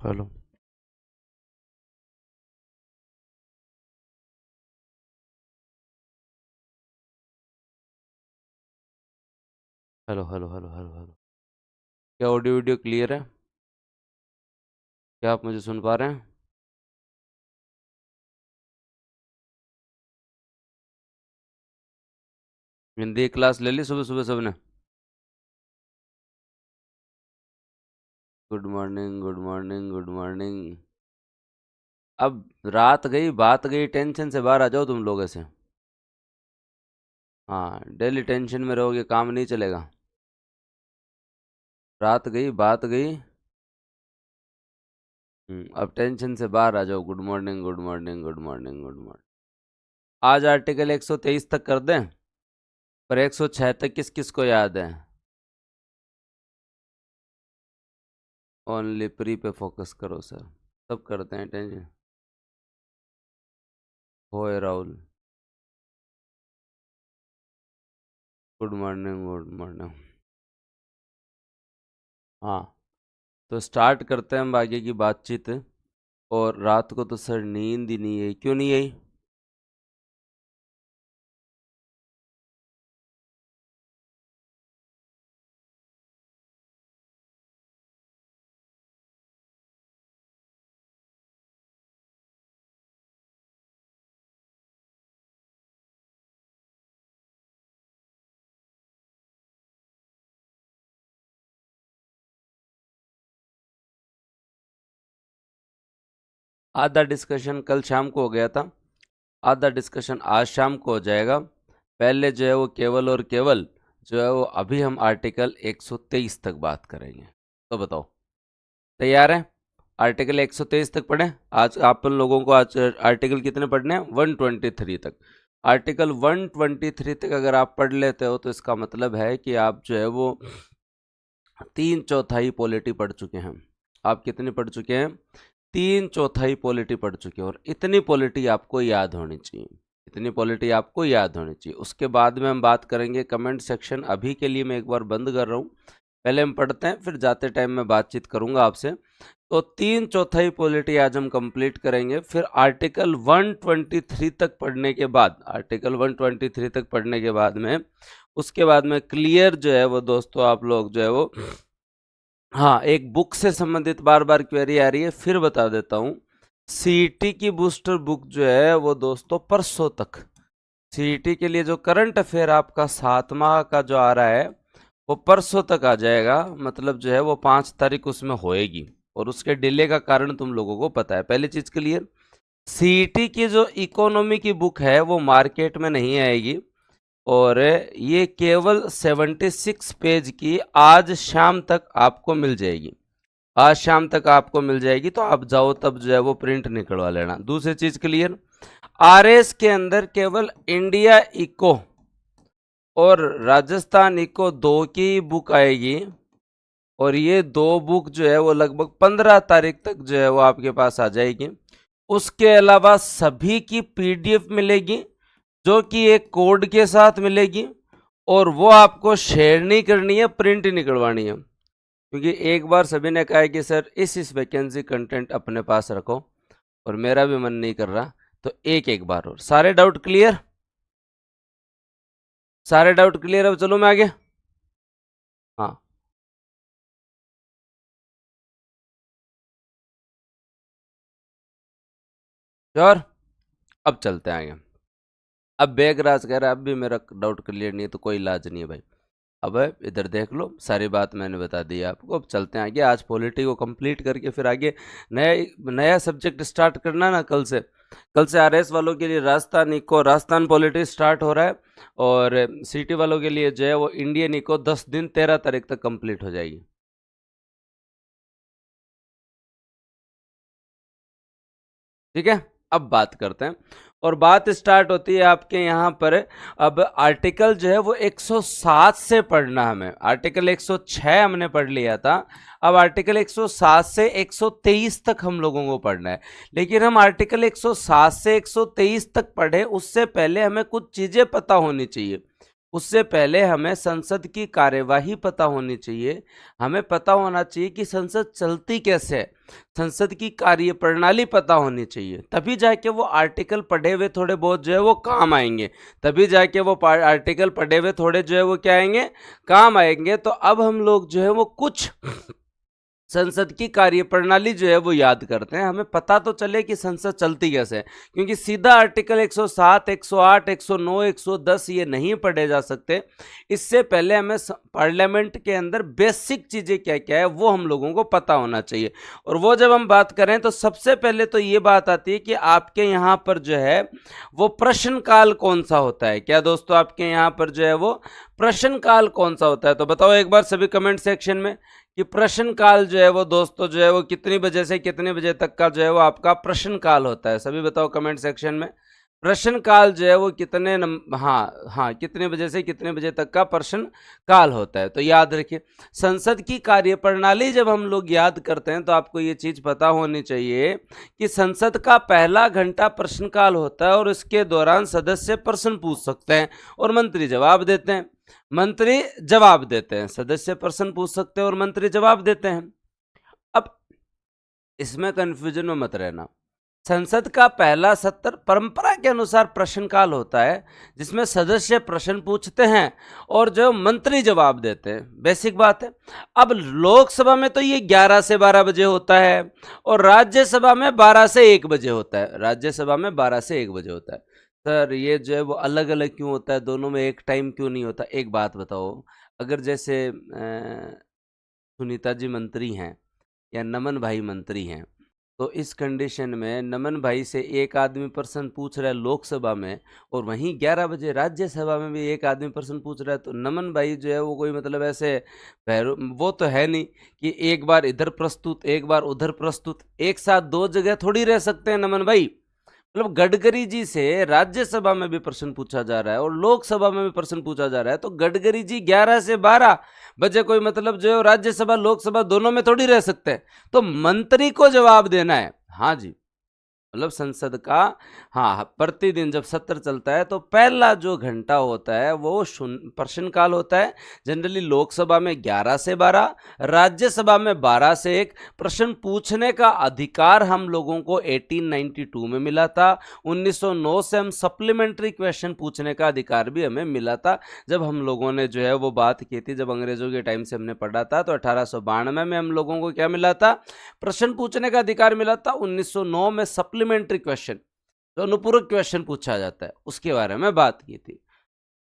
Hello hello hello hello hello hello. क्या audio video clear है? क्या आप मुझे सुन पा रहे हैं? हिंदी की क्लास ले ली सुबह सुबह सबने? Good morning good morning good morning. अब रात गई बात गई, टेंशन से बाहर आ जाओ तुम लोग ऐसे। हाँ, डेली टेंशन में रहोगे काम नहीं चलेगा। रात गई बात गई। अब टेंशन से बाहर आ जाओ। Good morning good morning good morning good morning. आज आर्टिकल 123 तक कर दें, पर 106 तक किस किस को याद है? ओनली प्री पे फोकस करो सर। सब करते हैं टेंशन। होए Rahul. Good morning good morning. हाँ, तो स्टार्ट करते हैं हम आगे की बातचीत। और रात को तो सर नींद ही नहीं आई, क्यों नहीं आई? आधा डिस्कशन कल शाम को हो गया था, आधा डिस्कशन आज शाम को हो जाएगा। पहले जो है वो केवल और केवल जो है वो अभी हम आर्टिकल 123 तक बात करेंगे। तो बताओ, तैयार है? आर्टिकल 123 तक पढ़ें। आज आप लोगों को आज आर्टिकल कितने पढ़ने हैं? 123 तक। आर्टिकल 123 तक अगर आप पढ़ लेते हो तो इसका मतलब है कि आप जो है वो 3/4 पॉलिटी पढ़ चुके हैं। आप कितनी पढ़ चुके हैं? 3/4 पॉलिटी पढ़ चुके हैं। और इतनी पॉलिटी आपको याद होनी चाहिए, इतनी पॉलिटी आपको याद होनी चाहिए। उसके बाद में हम बात करेंगे कमेंट सेक्शन। अभी के लिए मैं एक बार बंद कर रहा हूँ, पहले हम पढ़ते हैं, फिर जाते टाइम मैं बातचीत करूंगा आपसे। तो 3/4 पॉलिटी आज हम कंप्लीट करेंगे। फिर आर्टिकल 123 तक पढ़ने के बाद, आर्टिकल 123 तक पढ़ने के बाद में, उसके बाद में क्लियर जो है वो दोस्तों आप लोग जो है वो, हाँ, एक बुक से संबंधित बार बार क्वेरी आ रही है, फिर बता देता हूँ। सीईटी की बूस्टर बुक जो है वो दोस्तों परसों तक, सीईटी के लिए जो करंट अफेयर आपका 7वां का जो आ रहा है वो परसों तक आ जाएगा। मतलब जो है वो 5 तारीख उसमें होएगी। और उसके डिले का कारण तुम लोगों को पता है। पहली चीज क्लियर, सीईटी की जो इकोनॉमी की बुक है वो मार्केट में नहीं आएगी। और ये केवल 76 पेज की आज शाम तक आपको मिल जाएगी। आज शाम तक आपको मिल जाएगी, तो आप जाओ तब जो है वो प्रिंट निकलवा लेना। दूसरी चीज क्लियर, आरएस के अंदर केवल इंडिया इको और राजस्थान इको दो की बुक आएगी। और ये दो बुक जो है वो लगभग 15 तारीख तक जो है वो आपके पास आ जाएगी। उसके अलावा सभी की पीडीएफ मिलेगी, जो कि एक कोड के साथ मिलेगी। और वो आपको शेयर नहीं करनी है, प्रिंट निकलवानी है। क्योंकि एक बार सभी ने कहा है कि सर इस वैकेंसी कंटेंट अपने पास रखो, और मेरा भी मन नहीं कर रहा। तो एक एक बार और। सारे डाउट क्लियर? सारे डाउट क्लियर? अब चलो मैं आगे। हाँ, श्योर। अब चलते हैं आगे। अब बेगराज कह रहा है अब भी मेरा डाउट क्लियर नहीं है, तो कोई इलाज नहीं है भाई। अब इधर देख लो, सारी बात मैंने बता दी आपको। अब चलते हैं आगे। आज पॉलिटी को कंप्लीट करके फिर आगे नया नया सब्जेक्ट स्टार्ट करना ना कल से। कल से आरएस वालों के लिए Rajasthan eco, Rajasthan polity start हो रहा है। और सिटी वालों के लिए जो है वो इंडियन इको 10 दिन 13 तारीख तक कंप्लीट हो जाएगी। ठीक है, अब बात करते हैं। और बात स्टार्ट होती है आपके यहाँ पर। अब आर्टिकल जो है वो 107 से पढ़ना हमें। आर्टिकल 106 हमने पढ़ लिया था। अब आर्टिकल 107 से 123 तक हम लोगों को पढ़ना है। लेकिन हम आर्टिकल 107 से 123 तक पढ़े उससे पहले हमें कुछ चीजें पता होनी चाहिए। उससे पहले हमें संसद की कार्यवाही पता होनी चाहिए, हमें पता होना चाहिए कि संसद चलती कैसे है, संसद की कार्यप्रणाली पता होनी चाहिए, तभी जाके वो आर्टिकल पढ़े हुए थोड़े बहुत जो है वो काम आएंगे, तभी जाके वो आर्टिकल पढ़े हुए थोड़े जो है वो क्या आएंगे, काम आएंगे। तो अब हम लोग जो है वो कुछ संसद की कार्यप्रणाली जो है वो याद करते हैं, हमें पता तो चले कि संसद चलती कैसे है, क्योंकि सीधा आर्टिकल 107, 108, 109, 110 ये नहीं पढ़े जा सकते। इससे पहले हमें पार्लियामेंट के अंदर बेसिक चीज़ें क्या क्या है वो हम लोगों को पता होना चाहिए। और वो जब हम बात करें तो सबसे पहले तो ये बात आती है कि आपके यहाँ पर जो है वो प्रश्नकाल कौन सा होता है। क्या दोस्तों, आपके यहाँ पर जो है वो प्रश्नकाल कौन सा होता है? तो बताओ एक बार सभी कमेंट सेक्शन में कि प्रश्न काल जो है वो दोस्तों जो है वो कितनी बजे से कितने बजे तक का जो है वो आपका प्रश्न काल होता है। सभी बताओ कमेंट सेक्शन में, प्रश्न काल जो है वो कितने हाँ कितने बजे से कितने बजे तक का प्रश्न काल होता है। तो याद रखिए, संसद की कार्यप्रणाली जब हम लोग याद करते हैं तो आपको ये चीज़ पता होनी चाहिए कि संसद का पहला घंटा प्रश्नकाल होता है और इसके दौरान सदस्य प्रश्न पूछ सकते हैं और मंत्री जवाब देते हैं। मंत्री जवाब देते हैं, सदस्य प्रश्न पूछ सकते हैं और मंत्री जवाब देते हैं। अब इसमें कंफ्यूजन में मत रहना, संसद का पहला सत्र परंपरा के अनुसार प्रश्नकाल होता है जिसमें सदस्य प्रश्न पूछते हैं और जो मंत्री जवाब देते हैं, बेसिक बात है। अब लोकसभा में तो ये 11 से 12 बजे होता है और राज्यसभा में 12 से 1 बजे होता है, राज्यसभा में 12 से 1 बजे होता है। सर ये जो है वो अलग अलग क्यों होता है, दोनों में एक टाइम क्यों नहीं होता? एक बात बताओ, अगर जैसे सुनीता जी मंत्री हैं या नमन भाई मंत्री हैं, तो इस कंडीशन में नमन भाई से एक आदमी प्रश्न पूछ रहा है लोकसभा में और वहीं 11 बजे राज्यसभा में भी एक आदमी प्रश्न पूछ रहा है, तो नमन भाई जो है वो कोई मतलब ऐसे वो तो है नहीं कि एक बार इधर प्रस्तुत एक बार उधर प्रस्तुत, एक साथ दो जगह थोड़ी रह सकते हैं नमन भाई। मतलब गडकरी जी से राज्यसभा में भी प्रश्न पूछा जा रहा है और लोकसभा में भी प्रश्न पूछा जा रहा है, तो गडकरी जी 11 से 12 बजे कोई मतलब जो राज्यसभा लोकसभा दोनों में थोड़ी रह सकते हैं, तो मंत्री को जवाब देना है। हाँ जी, मतलब संसद का हाँ प्रतिदिन जब सत्र चलता है तो पहला जो घंटा होता है वो प्रश्नकाल होता है। जनरली लोकसभा में 11 से 12, राज्यसभा में 12 से 1। प्रश्न पूछने का अधिकार हम लोगों को 1892 में मिला था। 1909 से हम सप्लीमेंट्री क्वेश्चन पूछने का अधिकार भी हमें मिला था, जब हम लोगों ने जो है वो बात की थी, जब अंग्रेजों के टाइम से हमने पढ़ा था तो 1892 में हम लोगों को क्या मिला था? प्रश्न पूछने का अधिकार मिला था। 1909 में सप्लीमेंट्री क्वेश्चन जो अनुपूरक क्वेश्चन पूछा जाता है उसके बारे में बात की थी।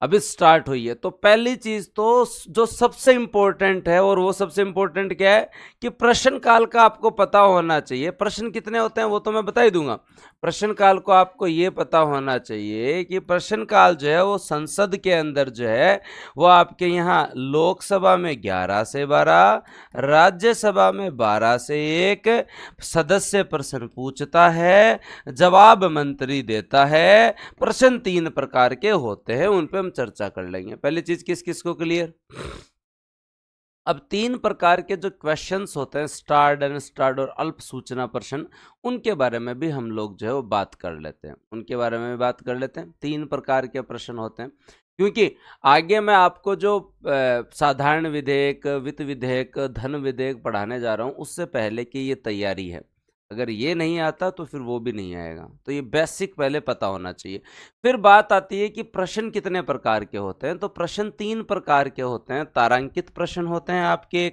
अभी स्टार्ट हुई है, तो पहली चीज तो जो सबसे इंपॉर्टेंट है, और वो सबसे इंपॉर्टेंट क्या है कि प्रश्न काल का आपको पता होना चाहिए। प्रश्न कितने होते हैं वो तो मैं बता ही दूंगा। प्रश्न काल को आपको ये पता होना चाहिए कि प्रश्न काल जो है वो संसद के अंदर जो है वो आपके यहाँ लोकसभा में 11 से 12, राज्यसभा में 12 से 1 सदस्य प्रश्न पूछता है, जवाब मंत्री देता है। प्रश्न 3 प्रकार के होते हैं, उन पे चर्चा कर लेंगे। पहली चीज किस किस को क्लियर? अब 3 प्रकार के जो क्वेश्चंस होते हैं, स्टार्ड, अनस्टार्ड और अल्प सूचना प्रश्न, उनके बारे में भी हम लोग जो है वो बात कर लेते हैं, उनके बारे में भी बात कर लेते हैं। 3 प्रकार के प्रश्न होते हैं, क्योंकि आगे मैं आपको जो साधारण विधेयक, वित्त विधेयक, धन विधेयक पढ़ाने जा रहा हूं, उससे पहले की ये तैयारी है। अगर ये नहीं आता तो फिर वो भी नहीं आएगा, तो ये बेसिक पहले पता होना चाहिए। फिर बात आती है कि प्रश्न कितने प्रकार के होते हैं, तो प्रश्न 3 प्रकार के होते हैं। तारांकित प्रश्न होते हैं आपके,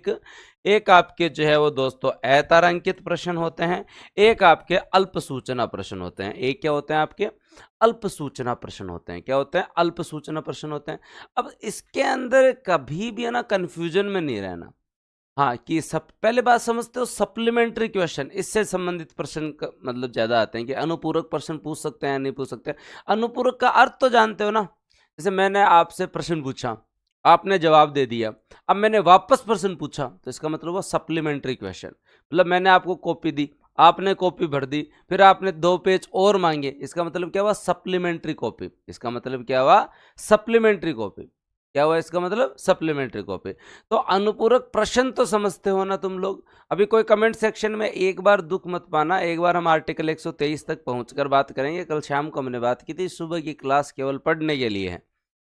एक आपके जो है वो दोस्तों अतारांकित प्रश्न होते हैं, एक आपके अल्प सूचना प्रश्न होते हैं। एक क्या होते हैं आपके? अल्प सूचना प्रश्न होते हैं। क्या होते हैं? अल्प सूचना प्रश्न होते हैं। अब इसके अंदर कभी भी है ना कंफ्यूजन में नहीं रहना। हाँ, कि सब पहले बात समझते हो, सप्लीमेंट्री क्वेश्चन, इससे संबंधित प्रश्न मतलब ज्यादा आते हैं कि अनुपूरक प्रश्न पूछ सकते हैं नहीं पूछ सकते। अनुपूरक का अर्थ तो जानते हो ना, जैसे मैंने आपसे प्रश्न पूछा, आपने जवाब दे दिया, अब मैंने वापस प्रश्न पूछा, तो इसका मतलब हुआ सप्लीमेंट्री क्वेश्चन। मतलब मैंने आपको कॉपी दी, आपने कॉपी भर दी, फिर आपने 2 पेज और मांगे, इसका मतलब क्या हुआ? Supplementary copy. इसका मतलब क्या हुआ? Supplementary copy. क्या हुआ इसका मतलब? Supplementary copy. तो अनुपूरक प्रश्न तो समझते हो ना तुम लोग। अभी कोई कमेंट सेक्शन में एक बार दुख मत पाना, एक बार हम आर्टिकल 123 तक पहुंचकर बात करेंगे। कल शाम को हमने बात की थी, सुबह की क्लास केवल पढ़ने के लिए है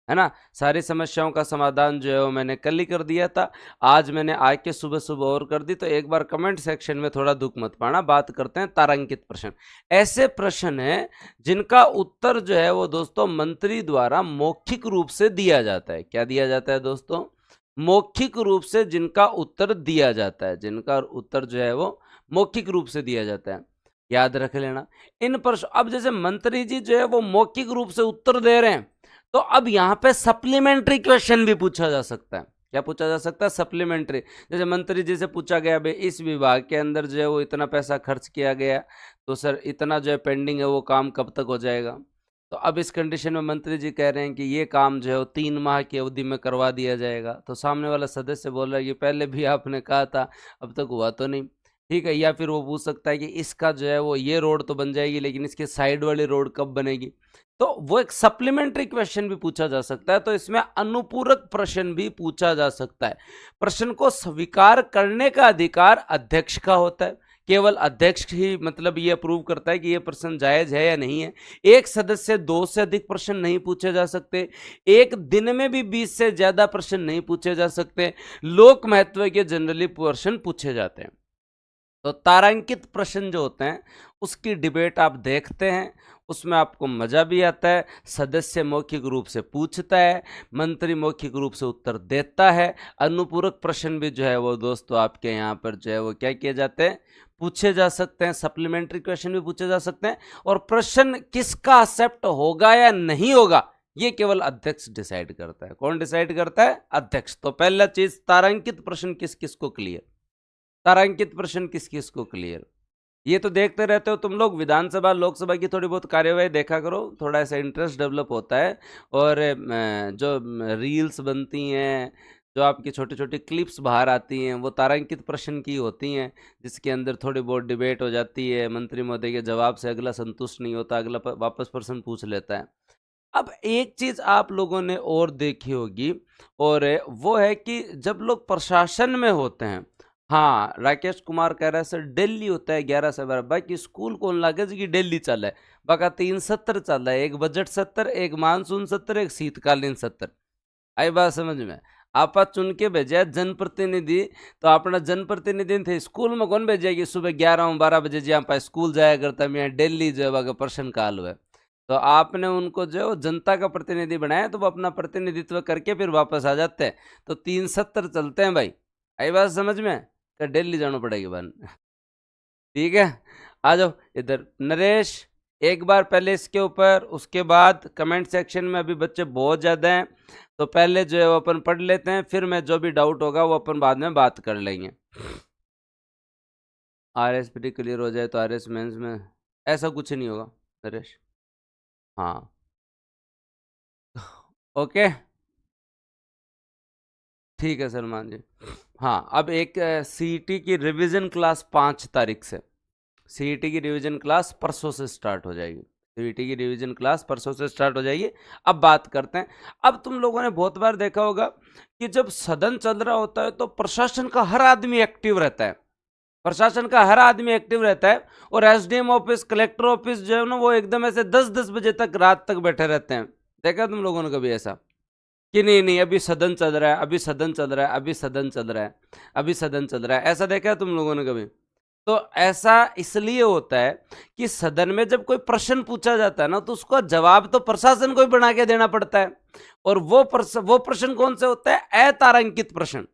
है ना। सारी समस्याओं का समाधान जो है वो मैंने कल ही कर दिया था, आज मैंने आके के सुबह सुबह और कर दी। तो एक बार कमेंट सेक्शन में थोड़ा दुख मत पाना। बात करते हैं तारांकित प्रश्न। ऐसे प्रश्न हैं जिनका उत्तर जो है वो दोस्तों मंत्री द्वारा मौखिक रूप से दिया जाता है। क्या दिया जाता है दोस्तों? मौखिक रूप से जिनका उत्तर दिया जाता है, जिनका उत्तर जो है वो मौखिक रूप से दिया जाता है, याद रख लेना इन प्रश्न। अब जैसे मंत्री जी जो है वो मौखिक रूप से उत्तर दे रहे हैं, तो अब यहाँ पे सप्लीमेंट्री क्वेश्चन भी पूछा जा सकता है। क्या पूछा जा सकता है? सप्लीमेंट्री। जैसे मंत्री जी से पूछा गया भाई इस विभाग के अंदर जो है वो इतना पैसा खर्च किया गया, तो सर इतना जो है पेंडिंग है, वो काम कब तक हो जाएगा? तो अब इस कंडीशन में मंत्री जी कह रहे हैं कि ये काम जो है वो 3 माह की अवधि में करवा दिया जाएगा। तो सामने वाला सदस्य बोल रहा है कि पहले भी आपने कहा था, अब तक हुआ तो नहीं। ठीक है। या फिर वो पूछ सकता है कि इसका जो है वो ये रोड तो बन जाएगी, लेकिन इसके साइड वाली रोड कब बनेगी? तो वो एक सप्लीमेंट्री क्वेश्चन भी पूछा जा सकता है। तो इसमें अनुपूरक प्रश्न भी पूछा जा सकता है। प्रश्न को स्वीकार करने का अधिकार अध्यक्ष का होता है। केवल अध्यक्ष ही मतलब ये अप्रूव करता है कि ये प्रश्न जायज है या नहीं है। एक सदस्य 2 से अधिक प्रश्न नहीं पूछे जा सकते। एक दिन में भी 20 से ज्यादा प्रश्न नहीं पूछे जा सकते। लोक महत्व के जनरली प्रश्न पूछे जाते हैं। तो तारांकित प्रश्न जो होते हैं उसकी डिबेट आप देखते हैं, उसमें आपको मजा भी आता है। सदस्य मौखिक रूप से पूछता है, मंत्री मौखिक रूप से उत्तर देता है। अनुपूरक प्रश्न भी जो है वो दोस्तों आपके यहाँ पर जो है वो क्या किए जाते हैं? पूछे जा सकते हैं। सप्लीमेंट्री क्वेश्चन भी पूछे जा सकते हैं। और प्रश्न किसका एक्सेप्ट होगा या नहीं होगा ये केवल अध्यक्ष डिसाइड करता है। कौन डिसाइड करता है? अध्यक्ष। तो पहला चीज, तारांकित प्रश्न किस किस को क्लियर? तारांकित प्रश्न किस किस को क्लियर? ये तो देखते रहते हो तुम लोग, विधानसभा लोकसभा की थोड़ी बहुत कार्यवाही देखा करो, थोड़ा ऐसा इंटरेस्ट डेवलप होता है। और जो रील्स बनती हैं, जो आपकी छोटी छोटी क्लिप्स बाहर आती हैं, वो तारांकित प्रश्न की होती हैं, जिसके अंदर थोड़ी बहुत डिबेट हो जाती है। मंत्री महोदय के जवाब से अगला संतुष्ट नहीं होता, अगला वापस प्रश्न पूछ लेता है। अब एक चीज आप लोगों ने और देखी होगी, और वो है कि जब लोग प्रशासन में होते हैं, हाँ राकेश कुमार कह रहा है सर दिल्ली होता है 11 से 12, बाकी स्कूल कौन लागे जी की दिल्ली चल है। बाका 3 सत्र चल रहा है, एक बजट सत्र, एक मानसून सत्र, एक शीतकालीन सत्र। आई बात समझ में? आप चुन के भेजा जनप्रतिनिधि, तो अपना जनप्रतिनिधि थे स्कूल में कौन भेजेगी? सुबह 11-12 बजे जी आप स्कूल जाया करता है, मैं दिल्ली जो है प्रश्न काल हुआ। तो आपने उनको जो जनता का प्रतिनिधि बनाया, तो वो अपना प्रतिनिधित्व करके फिर वापस आ जाते हैं। तो 3 सत्र चलते हैं भाई। आई बात समझ में? दिल्ली जाना पड़ेगी बन। ठीक है, आ जाओ इधर। नरेश एक बार पहले इसके ऊपर, उसके बाद कमेंट सेक्शन में अभी बच्चे बहुत ज़्यादा हैं, तो पहले जो है वो अपन पढ़ लेते हैं, फिर मैं जो भी डाउट होगा वो अपन बाद में बात कर लेंगे। RSPT क्लियर हो जाए तो RS मेंस में ऐसा कुछ नहीं होगा नरेश। हाँ ओके ठीक है सलमान जी। हाँ, अब एक CET की रिवीजन क्लास 5 तारीख से, CET की रिवीजन क्लास परसों से स्टार्ट हो जाएगी। CET की रिवीजन क्लास परसों से स्टार्ट हो जाएगी। अब बात करते हैं। अब तुम लोगों ने बहुत बार देखा होगा कि जब सदन चल रहा होता है तो प्रशासन का हर आदमी एक्टिव रहता है। प्रशासन का हर आदमी एक्टिव रहता है, और SDM ऑफिस, कलेक्टर ऑफिस जो है ना, वो एकदम ऐसे 10-10 बजे तक, रात तक बैठे रहते हैं। देखा तुम लोगों ने कभी ऐसा कि नहीं नहीं अभी सदन चल रहा है, अभी सदन चल रहा है, अभी सदन चल रहा है, अभी सदन चल रहा है? ऐसा देखा है तुम लोगों ने कभी? तो ऐसा इसलिए होता है कि सदन में जब कोई प्रश्न पूछा जाता है ना, तो उसका जवाब तो प्रशासन को ही बना के देना पड़ता है। और वो प्रश्न कौन से होता है? अतारांकित प्रश्न।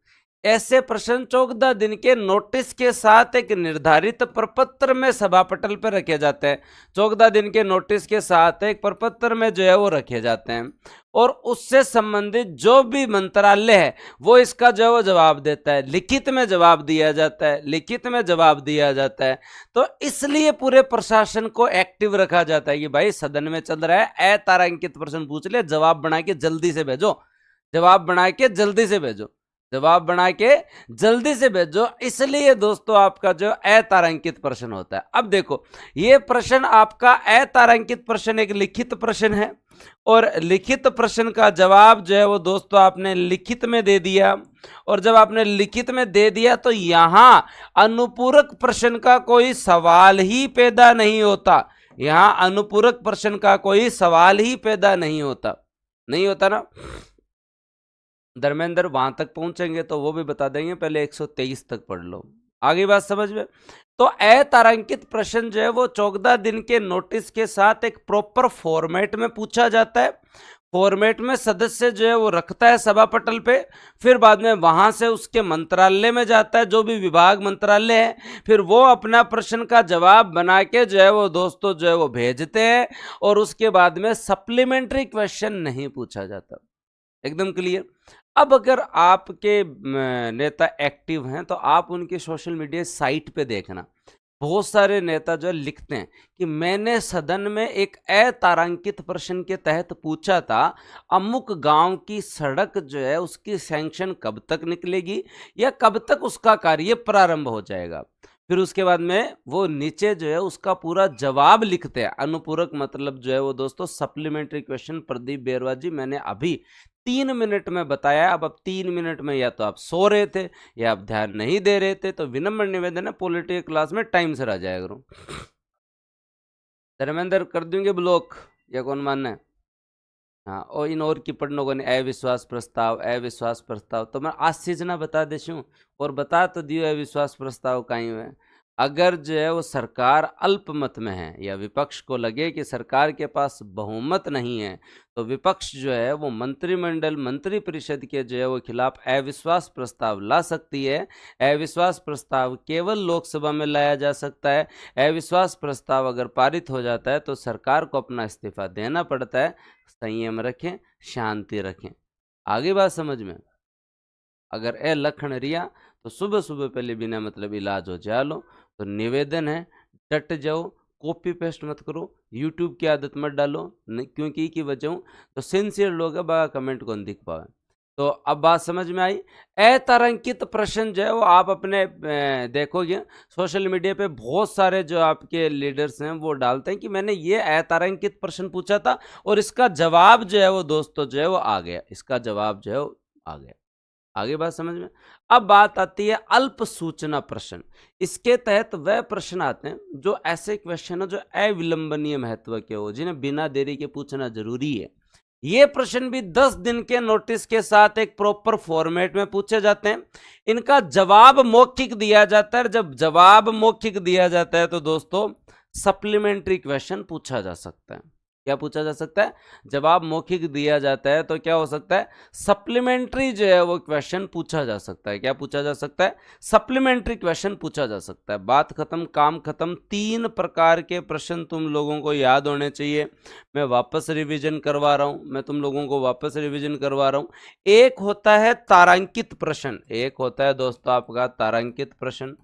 ऐसे प्रश्न 14 दिन के नोटिस के साथ एक निर्धारित प्रपत्र में सभापटल पर रखे जाते हैं। 14 दिन के नोटिस के साथ एक प्रपत्र में जो है वो रखे जाते हैं, और उससे संबंधित जो भी मंत्रालय है वो इसका जो है वो जवाब देता है। लिखित में जवाब दिया जाता है, लिखित में जवाब दिया जाता है। तो इसलिए पूरे प्रशासन को एक्टिव रखा जाता है कि भाई सदन में चल रहा है, अतारांकित प्रश्न पूछ ले, जवाब बना के जल्दी से भेजो, जवाब बना के जल्दी से भेजो, जवाब बना के जल्दी से भेजो। इसलिए दोस्तों आपका जो अतारांकित प्रश्न होता है। अब देखो, ये प्रश्न आपका अतारांकित प्रश्न एक लिखित प्रश्न है, और लिखित प्रश्न का जवाब जो है वो दोस्तों आपने लिखित में दे दिया। और जब आपने लिखित में दे दिया तो यहां अनुपूरक प्रश्न का कोई सवाल ही पैदा नहीं होता। यहां अनुपूरक प्रश्न का कोई सवाल ही पैदा नहीं होता। नहीं होता ना। धर्मेंद्र वहां तक पहुंचेंगे तो वो भी बता देंगे, पहले 123 तक पढ़ लो। आगे बात समझ में। तो अतारांकित प्रश्न जो है वो 14 दिन के नोटिस के साथ एक प्रॉपर फॉर्मेट में पूछा जाता है। फॉर्मेट में सदस्य जो है वो रखता है सभा पटल पे, फिर बाद में वहां से उसके मंत्रालय में जाता है, जो भी विभाग मंत्रालय है, फिर वो अपना प्रश्न का जवाब बना के जो है वो दोस्तों जो है वो भेजते हैं, और उसके बाद में सप्लीमेंट्री क्वेश्चन नहीं पूछा जाता। एकदम क्लियर। अब अगर आपके नेता एक्टिव हैं तो आप उनके सोशल मीडिया साइट पे देखना, बहुत सारे नेता जो लिखते हैं कि मैंने सदन में एक अतारांकित प्रश्न के तहत पूछा था, अमुक गांव की सड़क जो है उसकी सैंक्शन कब तक निकलेगी या कब तक उसका कार्य प्रारंभ हो जाएगा। फिर उसके बाद में वो नीचे जो है उसका पूरा जवाब लिखते हैं, अनुपूरक मतलब जो है वो दोस्तों सप्लीमेंट्री क्वेश्चन। प्रदीप बेरवा जी, मैंने अभी 3 मिनट में बताया, अब 3 मिनट में या तो आप सो रहे थे या आप ध्यान नहीं दे रहे थे, तो विनम्र निवेदन है पॉलिटिकल क्लास में टाइम से आ जाया करो। धर्मेंद्र कर देंगे ब्लॉक या कौन मानना है? हाँ, और इन और की पढ़नों को नहीं, अविश्वास प्रस्ताव अविश्वास प्रस्ताव तो मैं आज चीज ना बता देशूँ, और बता तो दियो अविश्वास प्रस्ताव कहीं हुए। अगर जो है वो सरकार अल्पमत में है या विपक्ष को लगे कि सरकार के पास बहुमत नहीं है, तो विपक्ष जो है वो मंत्रिमंडल मंत्री परिषद के जो है वो खिलाफ अविश्वास प्रस्ताव ला सकती है। अविश्वास प्रस्ताव केवल लोकसभा में लाया जा सकता है। अविश्वास प्रस्ताव अगर पारित हो जाता है तो सरकार को अपना इस्तीफा देना पड़ता है। संयम रखें, शांति रखें। आगे बात समझ में। अगर ए लखन रिया तो सुबह सुबह पहले बिना मतलब इलाज हो जा लो। तो निवेदन है, डट जाओ, कॉपी पेस्ट मत करो, यूट्यूब की आदत मत डालो, क्योंकि की वजह तो सिंसियर लोग है बा कमेंट कौन दिख पाए। तो अब बात समझ में आई। अतारांकित प्रश्न जो है वो आप अपने देखोगे सोशल मीडिया पे बहुत सारे जो आपके लीडर्स हैं वो डालते हैं कि मैंने ये अतारांकित प्रश्न पूछा था और इसका जवाब जो है वो दोस्तों जो है वो आ गया, इसका जवाब जो है वो आ गया। आगे बात समझ में। अब बात आती है अल्प सूचना प्रश्न। इसके तहत वह प्रश्न आते हैं जो ऐसे क्वेश्चन है जो अविलंबनीय महत्व के हो, जिन्हें बिना देरी के पूछना जरूरी है। ये प्रश्न भी 10 दिन के नोटिस के साथ एक प्रॉपर फॉर्मेट में पूछे जाते हैं। इनका जवाब मौखिक दिया जाता है। जब जवाब मौखिक दिया जाता है तो दोस्तों सप्लीमेंट्री क्वेश्चन पूछा जा सकता है। क्या पूछा जा सकता है? जवाब मौखिक दिया जाता है तो क्या हो सकता है? सप्लीमेंट्री जो है वो क्वेश्चन पूछा जा सकता है। क्या पूछा जा सकता है? सप्लीमेंट्री क्वेश्चन पूछा जा सकता है। बात खत्म, काम खत्म। 3 प्रकार के प्रश्न तुम लोगों को याद होने चाहिए। मैं वापस रिवीजन करवा रहा हूं, मैं तुम लोगों को वापस रिवीजन करवा रहा हूं। एक होता है तारांकित प्रश्न, एक होता है दोस्तों आपका तारांकित प्रश्न।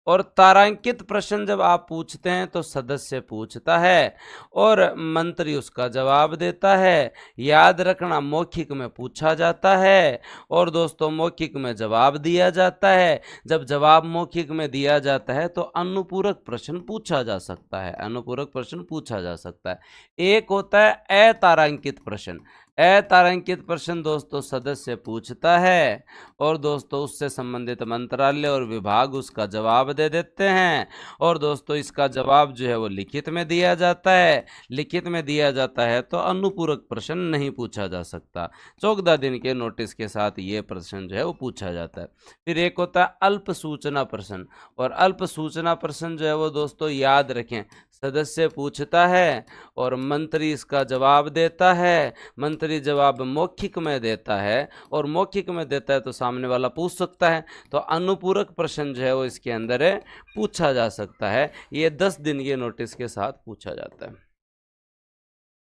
और तारांकित प्रश्न जब आप पूछते हैं तो सदस्य पूछता है और मंत्री उसका जवाब देता है। याद रखना मौखिक में पूछा जाता है और दोस्तों मौखिक में जवाब दिया जाता है। जब जवाब मौखिक में दिया जाता है तो अनुपूरक प्रश्न पूछा जा सकता है, अनुपूरक प्रश्न पूछा जा सकता है। एक होता है अतारांकित प्रश्न। अतारांकित प्रश्न दोस्तों सदस्य पूछता है और दोस्तों उससे संबंधित मंत्रालय और विभाग उसका जवाब दे देते हैं, और दोस्तों इसका जवाब जो है वो लिखित में दिया जाता है। लिखित में दिया जाता है तो अनुपूरक प्रश्न नहीं पूछा जा सकता। 14 दिन के नोटिस के साथ ये प्रश्न जो है वो पूछा जाता है। फिर एक होता है अल्प सूचना प्रश्न। और अल्प सूचना प्रश्न जो है वो दोस्तों याद रखें, सदस्य पूछता है और मंत्री इसका जवाब देता है। मंत्री जवाब मौखिक में देता है और मौखिक में देता है तो सामने वाला पूछ सकता है। तो अनुपूरक प्रश्न जो है वो इसके अंदर है, पूछा जा सकता है। ये 10 दिन के नोटिस के साथ पूछा जाता है।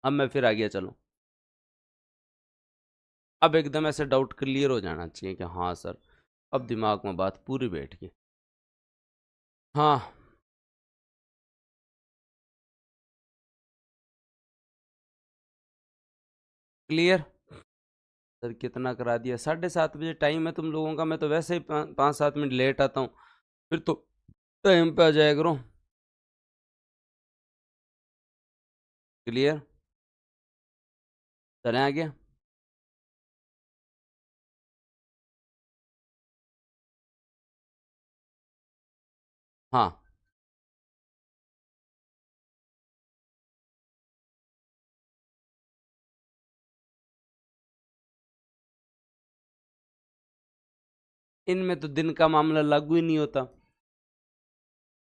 अब मैं फिर आगे चलूं। अब एकदम ऐसे डाउट क्लियर हो जाना चाहिए कि हाँ सर, अब दिमाग में बात पूरी बैठ गई। हाँ, क्लियर। सर कितना करा दिया? 7:30 बजे टाइम है तुम लोगों का। मैं तो वैसे ही 5-7 मिनट लेट आता हूँ, फिर तो टाइम पे आ जाया करो। क्लियर। चलें आगे। हाँ, इनमें तो दिन का मामला लागू ही नहीं होता।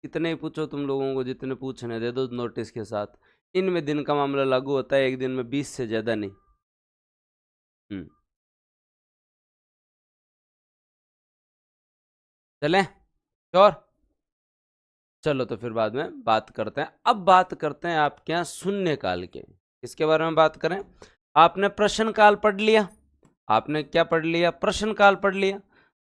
कितने ही पूछो तुम लोगों को, जितने पूछने दे दो नोटिस के साथ, इनमें दिन का मामला लागू होता है, एक दिन में 20 से ज्यादा नहीं। चलें श्योर? चलो तो फिर बाद में बात करते हैं। अब बात करते हैं आपके यहाँ शून्यकाल के। किसके बारे में बात करें? आपने प्रश्न काल पढ़ लिया, आपने क्या पढ़ लिया? प्रश्न काल पढ़ लिया।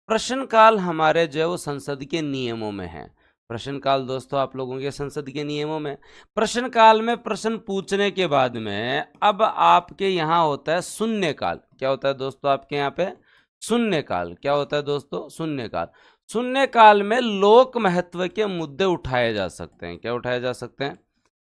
प्रश्न काल हमारे जो है वो संसद के नियमों में है। प्रश्न काल दोस्तों आप लोगों के संसद के नियमों में। प्रश्न काल में प्रश्न पूछने के बाद में अब आपके यहाँ होता है शून्यकाल। क्या होता है दोस्तों आपके यहाँ पे? शून्यकाल। क्या होता है दोस्तों? शून्यकाल। शून्यकाल में लोक महत्व के मुद्दे उठाए जा सकते हैं। क्या उठाए जा सकते हैं?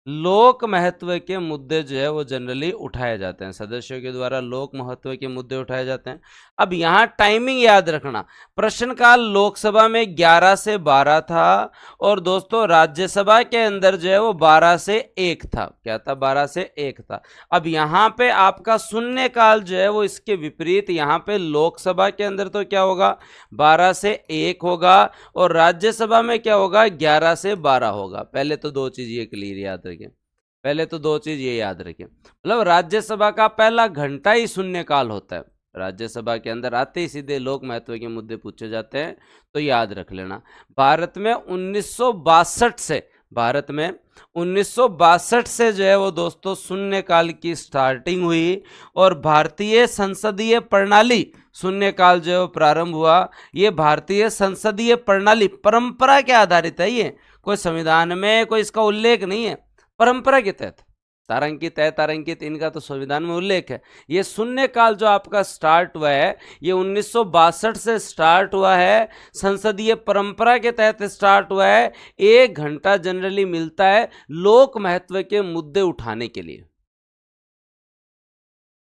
लोक महत्व के मुद्दे जो है वो जनरली उठाए जाते हैं, सदस्यों के द्वारा लोक महत्व के मुद्दे उठाए जाते हैं। अब यहाँ टाइमिंग याद रखना, प्रश्नकाल लोकसभा में 11 से 12 था और दोस्तों राज्यसभा के अंदर जो है वो 12 से 1 था। क्या था? 12 से 1 था। अब यहाँ पे आपका शून्यकाल जो है वो इसके विपरीत, यहाँ पे लोकसभा के अंदर तो क्या होगा? 12 से 1 होगा और राज्यसभा में क्या होगा? 11 से 12 होगा। पहले तो दो चीज ये क्लियर याद रखें, पहले तो दो चीज ये याद रखें, मतलब राज्यसभा का पहला घंटा ही शून्यकाल होता है। राज्यसभा के अंदर आते ही सीधे लोक महत्व के मुद्दे पूछे जाते हैं, तो याद रख लेना। भारत में 1962 से, भारत में 1962 से जो है वो दोस्तों शून्यकाल की स्टार्टिंग हुई और भारतीय संसदीय प्रणाली, शून्यकाल जो है प्रारंभ हुआ। ये भारतीय संसदीय प्रणाली परंपरा के आधारित है, ये कोई संविधान में कोई इसका उल्लेख नहीं है, परंपरा के तहत तारांकित है। तारांकित इनका तो संविधान में उल्लेख है। ये शून्यकाल जो आपका स्टार्ट हुआ है ये 1962 से स्टार्ट हुआ है, संसदीय परंपरा के तहत स्टार्ट हुआ है। 1 घंटा जनरली मिलता है लोक महत्व के मुद्दे उठाने के लिए।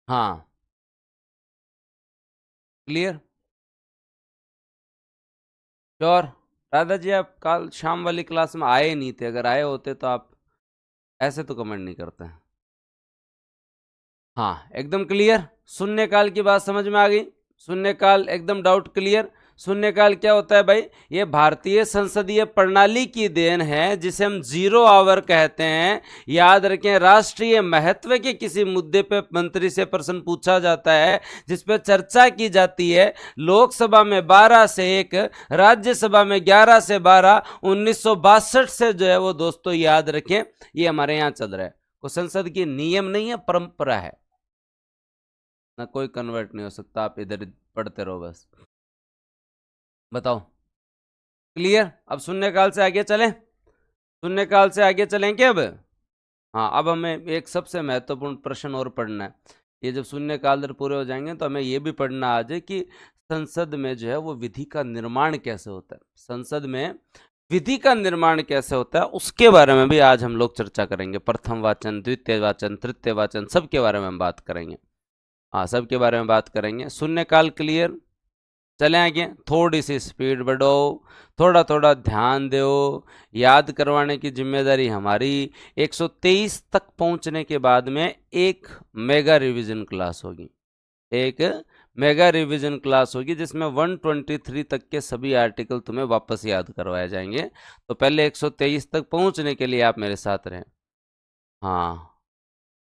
हाँ क्लियर? श्योर? राधा जी आप कल शाम वाली क्लास में आए नहीं थे, अगर आए होते तो आप ऐसे तो कमेंट नहीं करते हैं। हाँ एकदम क्लियर, शून्यकाल की बात समझ में आ गई? शून्यकाल एकदम डाउट क्लियर? शून्यकाल क्या होता है भाई? ये भारतीय संसदीय प्रणाली की देन है, जिसे हम 0 आवर कहते हैं। याद रखें, राष्ट्रीय महत्व के किसी मुद्दे पे मंत्री से प्रश्न पूछा जाता है जिस पे चर्चा की जाती है। लोकसभा में 12 से 1, राज्यसभा में 11 से 12, 1962 से जो है वो दोस्तों याद रखें ये हमारे यहाँ चल रहा है। वो संसद की नियम नहीं है, परंपरा है ना, कोई कन्वर्ट नहीं हो सकता। आप इधर पढ़ते रहो बस। बताओ क्लियर? अब शून्यकाल से आगे चलें, शून्यकाल से आगे चलेंगे अब। हाँ अब हमें एक सबसे महत्वपूर्ण प्रश्न और पढ़ना है। ये जब शून्यकाल पूरे हो जाएंगे तो हमें ये भी पढ़ना आज है कि संसद में जो है वो विधि का निर्माण कैसे होता है। संसद में विधि का निर्माण कैसे होता है उसके बारे में भी आज हम लोग चर्चा करेंगे। प्रथम वाचन, द्वितीय वाचन, तृतीय वाचन, सबके बारे में हम बात करेंगे। हाँ सबके बारे में बात करेंगे। शून्यकाल क्लियर? चलें आगे, थोड़ी सी स्पीड बढ़ाओ, थोड़ा थोड़ा ध्यान दो, याद करवाने की जिम्मेदारी हमारी। 123 तक पहुंचने के बाद में एक मेगा रिवीजन क्लास होगी, एक मेगा रिवीजन क्लास होगी जिसमें 123 तक के सभी आर्टिकल तुम्हें वापस याद करवाए जाएंगे। तो पहले 123 तक पहुंचने के लिए आप मेरे साथ रहें। हाँ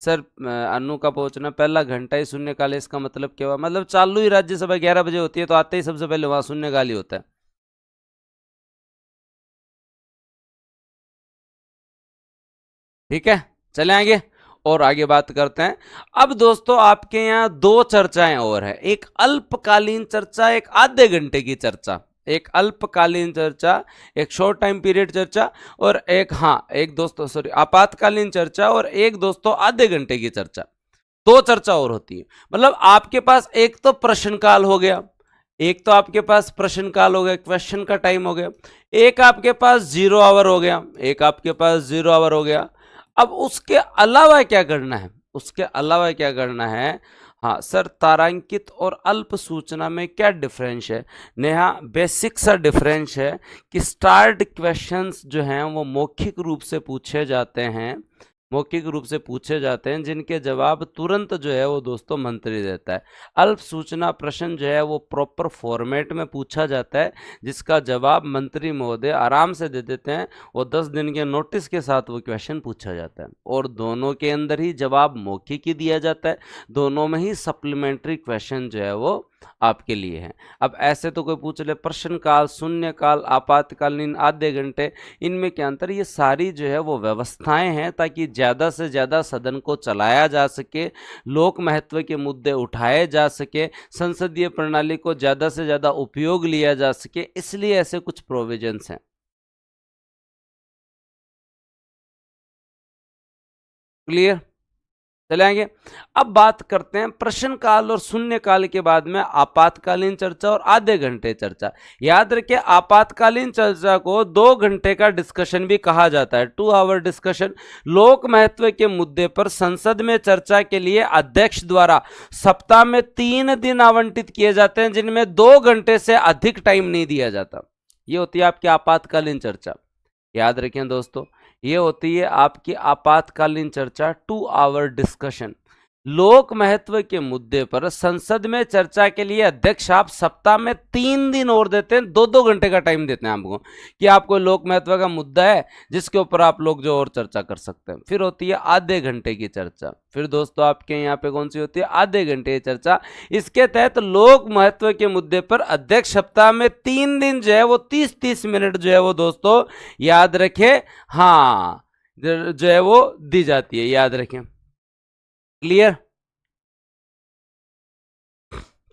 सर अनु का पहुंचना पहला घंटा ही शून्यकाल है, इसका मतलब क्या हुआ? मतलब चालू ही राज्यसभा 11 बजे होती है तो आते ही सबसे पहले वहां शून्यकाल ही होता है। ठीक है चले आगे और आगे बात करते हैं। अब दोस्तों आपके यहाँ 2 चर्चाएं और है, एक अल्पकालीन चर्चा, एक आधे घंटे की चर्चा। एक अल्पकालीन चर्चा, एक शॉर्ट टाइम पीरियड चर्चा, और एक एक दोस्तों सॉरी आपातकालीन चर्चा, और एक दोस्तों आधे घंटे की चर्चा। 2 चर्चा और होती है। मतलब आपके पास एक तो प्रश्नकाल हो गया, एक तो आपके पास प्रश्नकाल हो गया, क्वेश्चन का टाइम हो गया, एक आपके पास 0 आवर हो गया, एक आपके पास 0 आवर हो गया। अब उसके अलावा क्या करना है? उसके अलावा क्या करना है? हाँ सर तारांकित और अल्प सूचना में क्या डिफरेंस है? नेहा बेसिक सा डिफरेंस है कि स्टार्ट क्वेश्चंस जो हैं वो मौखिक रूप से पूछे जाते हैं, मौखिक रूप से पूछे जाते हैं, जिनके जवाब तुरंत जो है वो दोस्तों मंत्री देता है। अल्प सूचना प्रश्न जो है वो प्रॉपर फॉर्मेट में पूछा जाता है, जिसका जवाब मंत्री महोदय आराम से दे देते हैं और 10 दिन के नोटिस के साथ वो क्वेश्चन पूछा जाता है। और दोनों के अंदर ही जवाब मौखिक ही दिया जाता है, दोनों में ही सप्लीमेंट्री क्वेश्चन जो है वो आपके लिए है। अब ऐसे तो कोई पूछ ले प्रश्नकाल, शून्यकाल, आपातकालीन, आधे घंटे, इनमें क्या अंतर? ये सारी जो है वो व्यवस्थाएं हैं ताकि ज़्यादा से ज़्यादा सदन को चलाया जा सके, लोक महत्व के मुद्दे उठाए जा सके, संसदीय प्रणाली को ज़्यादा से ज़्यादा उपयोग लिया जा सके, इसलिए ऐसे कुछ प्रोविजंस हैं। क्लियर? चले आएंगे। अब बात करते हैं प्रश्नकाल और शून्यकाल के बाद में आपातकालीन चर्चा और आधे घंटे चर्चा। याद रखिए, आपातकालीन चर्चा को 2 घंटे का डिस्कशन भी कहा जाता है, 2 आवर डिस्कशन। लोक महत्व के मुद्दे पर संसद में चर्चा के लिए अध्यक्ष द्वारा सप्ताह में 3 दिन आवंटित किए जाते हैं, जिनमें 2 घंटे से अधिक टाइम नहीं दिया जाता। ये होती है आपकी आपातकालीन चर्चा। याद रखें दोस्तों, ये होती है आपकी आपातकालीन चर्चा, 2 आवर डिस्कशन। लोक महत्व के मुद्दे पर संसद में चर्चा के लिए अध्यक्ष आप सप्ताह में 3 दिन और देते हैं, 2-2 घंटे का टाइम देते हैं आपको, कि आपको लोक महत्व का मुद्दा है जिसके ऊपर आप लोग जो और चर्चा कर सकते हैं। फिर होती है आधे घंटे की चर्चा। फिर दोस्तों आपके यहाँ पे कौन सी होती है? आधे घंटे की चर्चा। इसके तहत लोक महत्व के मुद्दे पर अध्यक्ष सप्ताह में 3 दिन जो है वो 30-30 मिनट जो है वो दोस्तों याद रखें, हाँ, जो है वो दी जाती है, याद रखें। क्लियर?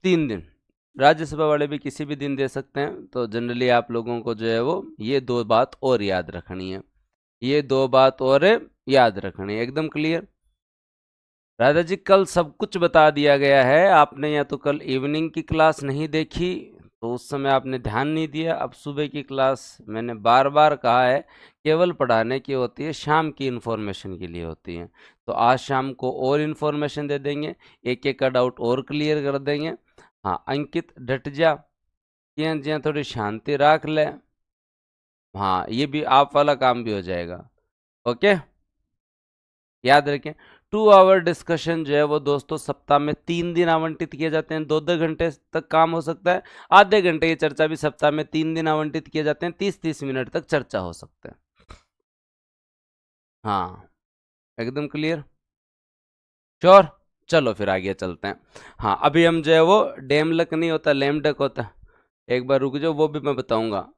3 दिन। राज्यसभा वाले भी किसी भी दिन दे सकते हैं, तो जनरली आप लोगों को जो है वो ये 2 बात और याद रखनी है, ये 2 बात और याद रखनी है। एकदम क्लियर? राधा जी, कल सब कुछ बता दिया गया है, आपने या तो कल इवनिंग की क्लास नहीं देखी तो उस समय आपने ध्यान नहीं दिया। अब सुबह की क्लास मैंने बार बार कहा है केवल पढ़ाने की होती है, शाम की इन्फॉर्मेशन के लिए होती है। तो आज शाम को और इन्फॉर्मेशन दे देंगे, एक एक का डाउट और क्लियर कर देंगे। हाँ अंकित, डट जा, जियाँ जियाँ थोड़ी शांति रख ले। हाँ ये भी आप वाला काम भी हो जाएगा। ओके, याद रखें 2 आवर डिस्कशन जो है वो दोस्तों सप्ताह में 3 दिन आवंटित किए जाते हैं, 2-2 घंटे तक काम हो सकता है। आधे घंटे की चर्चा भी सप्ताह में 3 दिन आवंटित किए जाते हैं, 30-30 मिनट तक चर्चा हो सकता है। हाँ एकदम क्लियर? श्योर? चलो फिर आगे चलते हैं। हाँ अभी हम जो है वो डेम लक नहीं होता, लेम डक होता है, एक बार रुक जाओ, वो भी मैं बताऊंगा।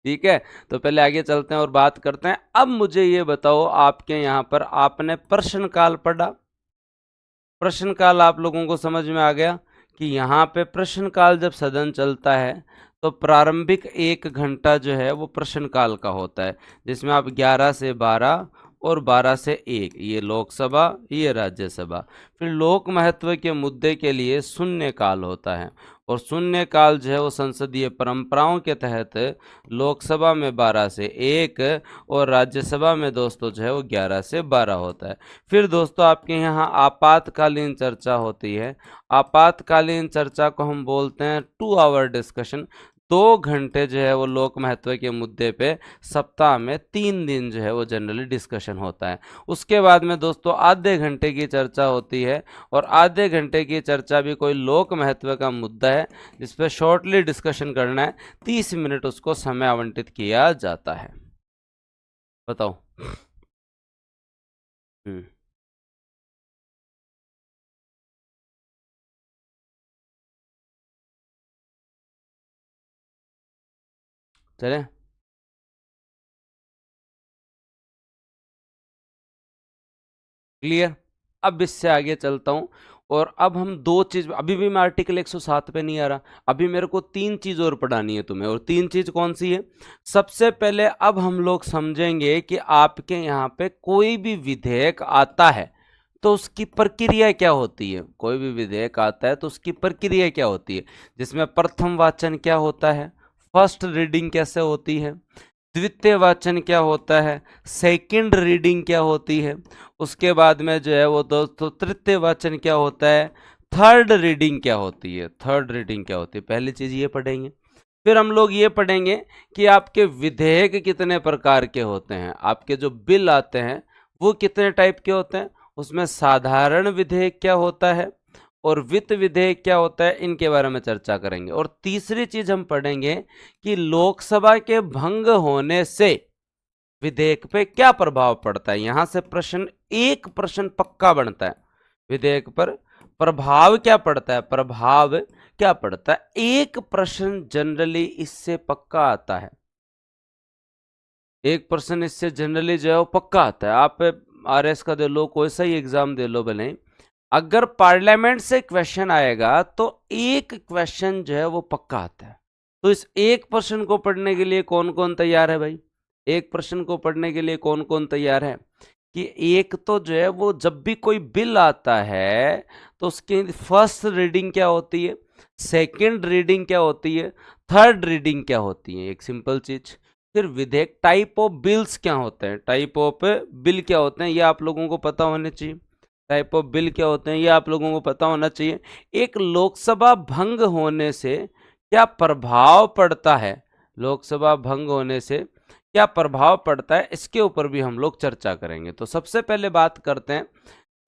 ठीक है, तो पहले आगे चलते हैं और बात करते हैं। अब मुझे ये बताओ, आपके यहाँ पर आपने प्रश्नकाल पढ़ा? प्रश्नकाल आप लोगों को समझ में आ गया कि यहाँ पे प्रश्नकाल जब सदन चलता है तो प्रारंभिक 1 घंटा जो है वो प्रश्नकाल का होता है, जिसमें आप 11 से 12 और 12 से 1, ये लोकसभा, ये राज्यसभा। फिर लोक महत्व के मुद्दे के लिए शून्यकाल होता है, और शून्यकाल जो है वो संसदीय परंपराओं के तहत लोकसभा में 12 से 1 और राज्यसभा में दोस्तों जो है वो 11 से 12 होता है। फिर दोस्तों आपके यहाँ आपातकालीन चर्चा होती है। आपातकालीन चर्चा को हम बोलते हैं 2 आवर डिस्कशन। 2 घंटे जो है वो लोक महत्व के मुद्दे पे सप्ताह में 3 दिन जो है वो जनरली डिस्कशन होता है। उसके बाद में दोस्तों आधे घंटे की चर्चा होती है, और आधे घंटे की चर्चा भी कोई लोक महत्व का मुद्दा है जिस पर शॉर्टली डिस्कशन करना है, 30 मिनट उसको समय आवंटित किया जाता है। बताओ। चले क्लियर? अब इससे आगे चलता हूं, और अब हम 2 चीज, अभी भी मैं आर्टिकल 107 पे नहीं आ रहा, अभी मेरे को 3 चीज और पढ़ानी है तुम्हें। और 3 चीज कौन सी है? सबसे पहले अब हम लोग समझेंगे कि आपके यहाँ पे कोई भी विधेयक आता है तो उसकी प्रक्रिया क्या होती है। कोई भी विधेयक आता है तो उसकी प्रक्रिया क्या होती है, जिसमें प्रथम वाचन क्या होता है, फर्स्ट रीडिंग कैसे होती है, द्वितीय वाचन क्या होता है, सेकंड रीडिंग क्या होती है, उसके बाद में जो है वो दोस्तों तृतीय वाचन क्या होता है, थर्ड रीडिंग क्या होती है। थर्ड रीडिंग क्या होती है, पहली चीज ये पढ़ेंगे। फिर हम लोग ये पढ़ेंगे कि आपके विधेयक कितने प्रकार के होते हैं। आपके जो बिल आते हैं वो कितने टाइप के होते हैं, उसमें साधारण विधेयक क्या होता है और वित्त विधेयक क्या होता है, इनके बारे में चर्चा करेंगे। और तीसरी चीज हम पढ़ेंगे कि लोकसभा के भंग होने से विधेयक पे क्या प्रभाव पड़ता है। यहां से एक प्रश्न पक्का बनता है, विधेयक पर प्रभाव क्या पड़ता है, प्रभाव क्या पड़ता है, एक प्रश्न जनरली इससे पक्का आता है, एक प्रश्न इससे जनरली जो है वो पक्का आता है। आप आरएस का दे लो, कोई सा ही एग्जाम दे लो भले, अगर पार्लियामेंट से क्वेश्चन आएगा तो एक क्वेश्चन जो है वो पक्का आता है। तो इस एक प्रश्न को पढ़ने के लिए कौन कौन तैयार है भाई, एक प्रश्न को पढ़ने के लिए कौन कौन तैयार है कि एक तो जो है वो जब भी कोई बिल आता है तो उसकी फर्स्ट रीडिंग क्या होती है, सेकंड रीडिंग क्या होती है, थर्ड रीडिंग क्या होती है, एक सिंपल चीज। फिर विधेयक, टाइप ऑफ बिल्स क्या होते हैं, टाइप ऑफ बिल क्या होते हैं, ये आप लोगों को पता होने चाहिए। टाइप ऑफ बिल क्या होते हैं ये आप लोगों को पता होना चाहिए। एक लोकसभा भंग होने से क्या प्रभाव पड़ता है, लोकसभा भंग होने से क्या प्रभाव पड़ता है, इसके ऊपर भी हम लोग चर्चा करेंगे। तो सबसे पहले बात करते हैं,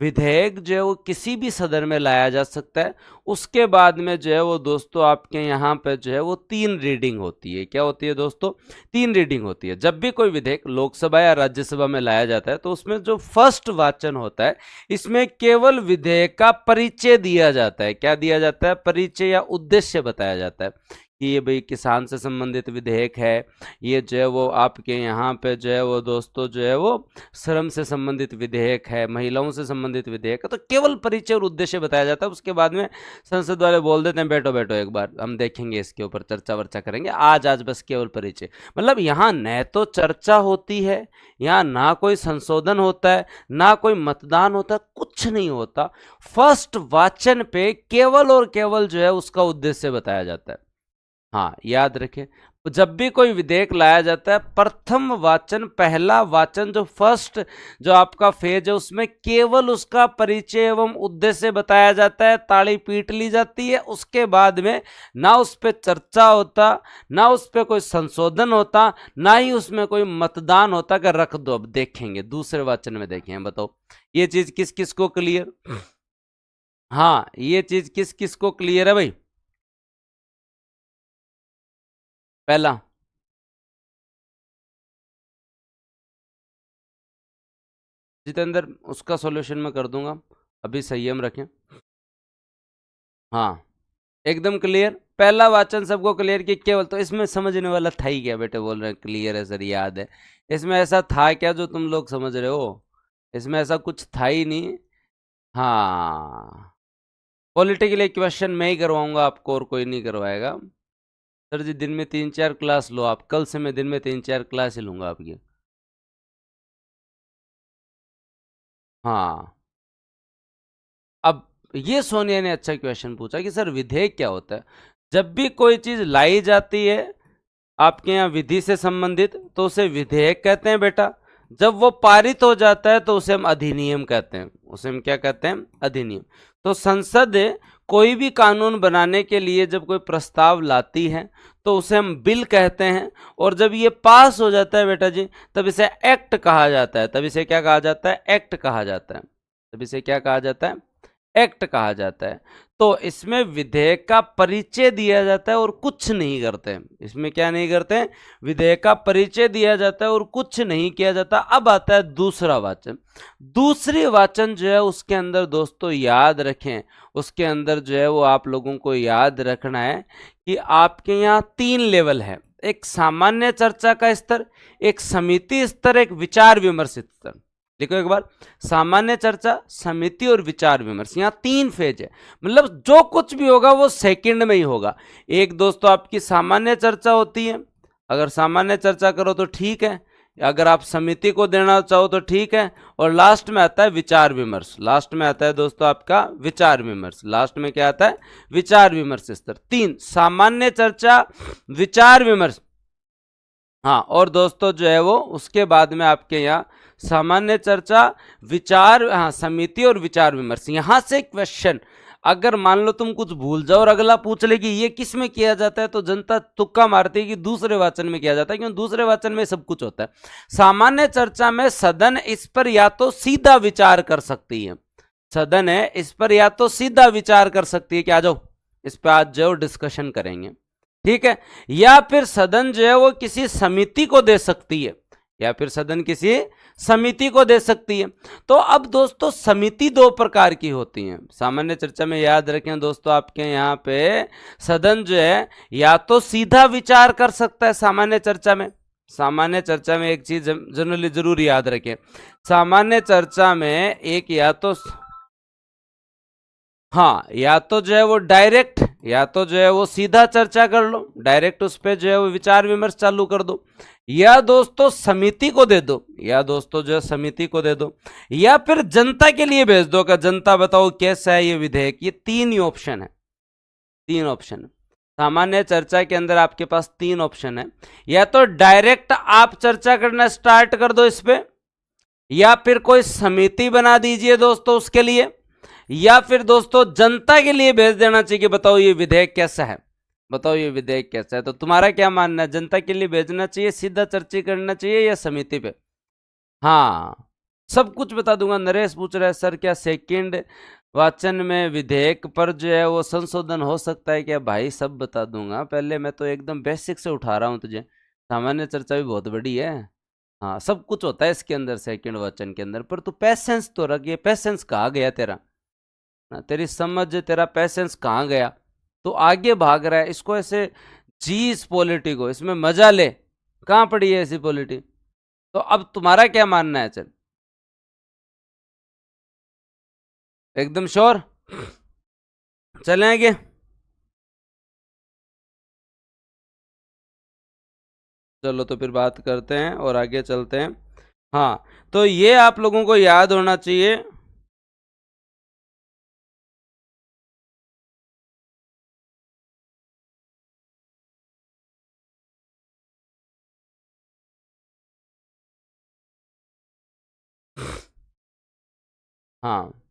विधेयक जो है वो किसी भी सदन में लाया जा सकता है। उसके बाद में जो है वो दोस्तों आपके यहाँ पे जो है वो 3 रीडिंग होती है। क्या होती है दोस्तों, 3 रीडिंग होती है। जब भी कोई विधेयक लोकसभा या राज्यसभा में लाया जाता है तो उसमें जो फर्स्ट वाचन होता है, इसमें केवल विधेयक का परिचय दिया जाता है। क्या दिया जाता है, परिचय या उद्देश्य बताया जाता है कि ये भाई किसान से संबंधित विधेयक है, ये जो है वो आपके यहाँ पे जो है वो दोस्तों जो है वो श्रम से संबंधित विधेयक है, महिलाओं से संबंधित विधेयक है। तो केवल परिचय और उद्देश्य बताया जाता है। उसके बाद में संसद वाले बोल देते हैं बैठो बैठो एक बार हम देखेंगे, इसके ऊपर चर्चा वर्चा करेंगे, आज बस केवल परिचय। मतलब यहाँ न तो चर्चा होती है, यहाँ ना कोई संशोधन होता है, ना कोई मतदान होता है, कुछ नहीं होता। फर्स्ट वाचन पे केवल और केवल जो है उसका उद्देश्य बताया जाता है। हाँ याद रखें, जब भी कोई विधेयक लाया जाता है, प्रथम वाचन, पहला वाचन जो फर्स्ट जो आपका फेज है, उसमें केवल उसका परिचय एवं उद्देश्य बताया जाता है, ताली पीट ली जाती है। उसके बाद में ना उस पर चर्चा होता, ना उस पर कोई संशोधन होता, ना ही उसमें कोई मतदान होता कि रख दो। अब देखेंगे दूसरे वाचन में, देखें बताओ ये चीज किस किस को क्लियर, हाँ ये चीज किस किस को क्लियर है भाई। पहला जितेंद्र, उसका सॉल्यूशन मैं कर दूंगा, अभी संयम रखें। हाँ एकदम क्लियर, पहला वाचन सबको क्लियर कि केवल, तो इसमें समझने वाला था ही क्या बेटे, बोल रहे हैं क्लियर है सर याद है, इसमें ऐसा था क्या जो तुम लोग समझ रहे हो, इसमें ऐसा कुछ था ही नहीं। हाँ पॉलिटिकल क्वेश्चन मैं ही करवाऊंगा आपको और कोई नहीं करवाएगा। सर जी दिन में 3-4 क्लास लो आप, कल से मैं दिन में 3-4 क्लास ही लूंगा आपकी। हाँ अब ये सोनिया ने अच्छा क्वेश्चन पूछा कि सर विधेयक क्या होता है। जब भी कोई चीज लाई जाती है आपके यहाँ विधि से संबंधित तो उसे विधेयक कहते हैं बेटा। जब वो पारित हो जाता है तो उसे हम अधिनियम कहते हैं, उसे हम क्या कहते हैं, अधिनियम। तो संसद कोई भी कानून बनाने के लिए जब कोई प्रस्ताव लाती है तो उसे हम बिल कहते हैं, और जब ये पास हो जाता है बेटा जी तब इसे एक्ट कहा जाता है। तब इसे क्या कहा जाता है, एक्ट कहा जाता है। तब इसे क्या कहा जाता है, एक्ट कहा जाता है। तो इसमें विधेयक का परिचय दिया जाता है और कुछ नहीं करते। इसमें क्या नहीं करते, विधेयक का परिचय दिया जाता है और कुछ नहीं किया जाता। अब आता है दूसरा वाचन। दूसरी वाचन जो है उसके अंदर दोस्तों याद रखें, उसके अंदर जो है वो आप लोगों को याद रखना है कि आपके यहाँ 3 लेवल है, एक सामान्य चर्चा का स्तर, एक समिति स्तर, एक विचार विमर्श स्तर। देखो एक बार, सामान्य चर्चा, समिति और विचार विमर्श, यहाँ 3 फेज है। मतलब जो कुछ भी होगा वो सेकंड में ही होगा। एक दोस्तों आपकी सामान्य चर्चा होती है, अगर सामान्य चर्चा करो तो ठीक है, अगर आप समिति को देना चाहो तो ठीक है, और लास्ट में आता है विचार विमर्श। लास्ट में आता है दोस्तों आपका विचार विमर्श। लास्ट में क्या आता है, विचार विमर्श स्तर। 3 सामान्य चर्चा, विचार विमर्श, हाँ, और दोस्तों जो है वो उसके बाद में आपके यहाँ सामान्य चर्चा, विचार, हाँ, समिति और विचार विमर्श। यहां से क्वेश्चन अगर मान लो तुम कुछ भूल जाओ और अगला पूछ ले कि ये किस में किया जाता है, तो जनता तुक्का मारती है कि दूसरे वाचन में किया जाता है, क्योंकि दूसरे वाचन में सब कुछ होता है। सामान्य चर्चा में सदन इस पर या तो सीधा विचार कर सकती है, सदन है इस पर या तो सीधा विचार कर सकती है कि आ जाओ इस पर आज जो डिस्कशन करेंगे, ठीक है, या फिर सदन जो है वो किसी समिति को दे सकती है, या फिर सदन किसी समिति को दे सकती है। तो अब दोस्तों समिति दो प्रकार की होती हैं सामान्य चर्चा में, याद रखें दोस्तों, आपके यहाँ पे सदन जो है या तो सीधा विचार कर सकता है सामान्य चर्चा में, सामान्य चर्चा में एक चीज जनरली जरूर याद रखें, सामान्य चर्चा में एक या तो हाँ या तो जो है वो डायरेक्ट, या तो जो है वो सीधा चर्चा कर लो, डायरेक्ट उस पर जो है वो विचार विमर्श चालू कर दो, या दोस्तों समिति को दे दो, या दोस्तों जो है समिति को दे दो, या फिर जनता के लिए भेज दो कि जनता बताओ कैसा है ये विधेयक। ये तीन ही ऑप्शन है, तीन ऑप्शन है सामान्य चर्चा के अंदर, आपके पास तीन ऑप्शन है, या तो डायरेक्ट आप चर्चा करना स्टार्ट कर दो इस पे, या फिर कोई समिति बना दीजिए दोस्तों उसके लिए, या फिर दोस्तों जनता के लिए भेज देना चाहिए कि बताओ ये विधेयक कैसा है, बताओ ये विधेयक कैसा है। तो तुम्हारा क्या मानना है, जनता के लिए भेजना चाहिए, सीधा चर्चा करना चाहिए, या समिति पे? हाँ सब कुछ बता दूंगा। नरेश पूछ रहा है सर क्या सेकंड वाचन में विधेयक पर जो है वो संशोधन हो सकता है क्या? भाई सब बता दूंगा, पहले मैं तो एकदम बेसिक से उठा रहा हूँ तुझे, सामान्य चर्चा भी बहुत बड़ी है। हाँ सब कुछ होता है इसके अंदर सेकंड वाचन के अंदर, पर तू पैसेंस तो रख, ये पैसेंस कहाँ गया तेरा, तेरी समझ तेरा पैसेंस कहाँ गया, तो आगे भाग रहा है, इसको ऐसे जी इस पॉलिटी को, इसमें मजा ले, कहाँ पड़ी है ऐसी पॉलिटी। तो अब तुम्हारा क्या मानना है? चल एकदम श्योर, चलें आगे। चलो तो फिर बात करते हैं और आगे चलते हैं। हाँ तो ये आप लोगों को याद होना चाहिए, हाँ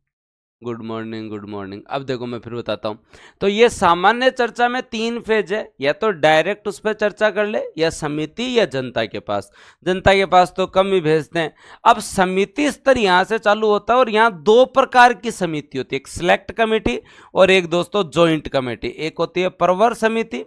गुड मॉर्निंग गुड मॉर्निंग। अब देखो मैं फिर बताता हूं, तो ये सामान्य चर्चा में तीन फेज है, या तो डायरेक्ट उस पर चर्चा कर ले, या समिति, या जनता के पास। जनता के पास तो कम ही भेजते हैं। अब समिति स्तर यहां से चालू होता है, और यहां दो प्रकार की समिति होती है, एक सिलेक्ट कमेटी और एक दोस्तों ज्वाइंट कमेटी। एक होती है प्रवर समिति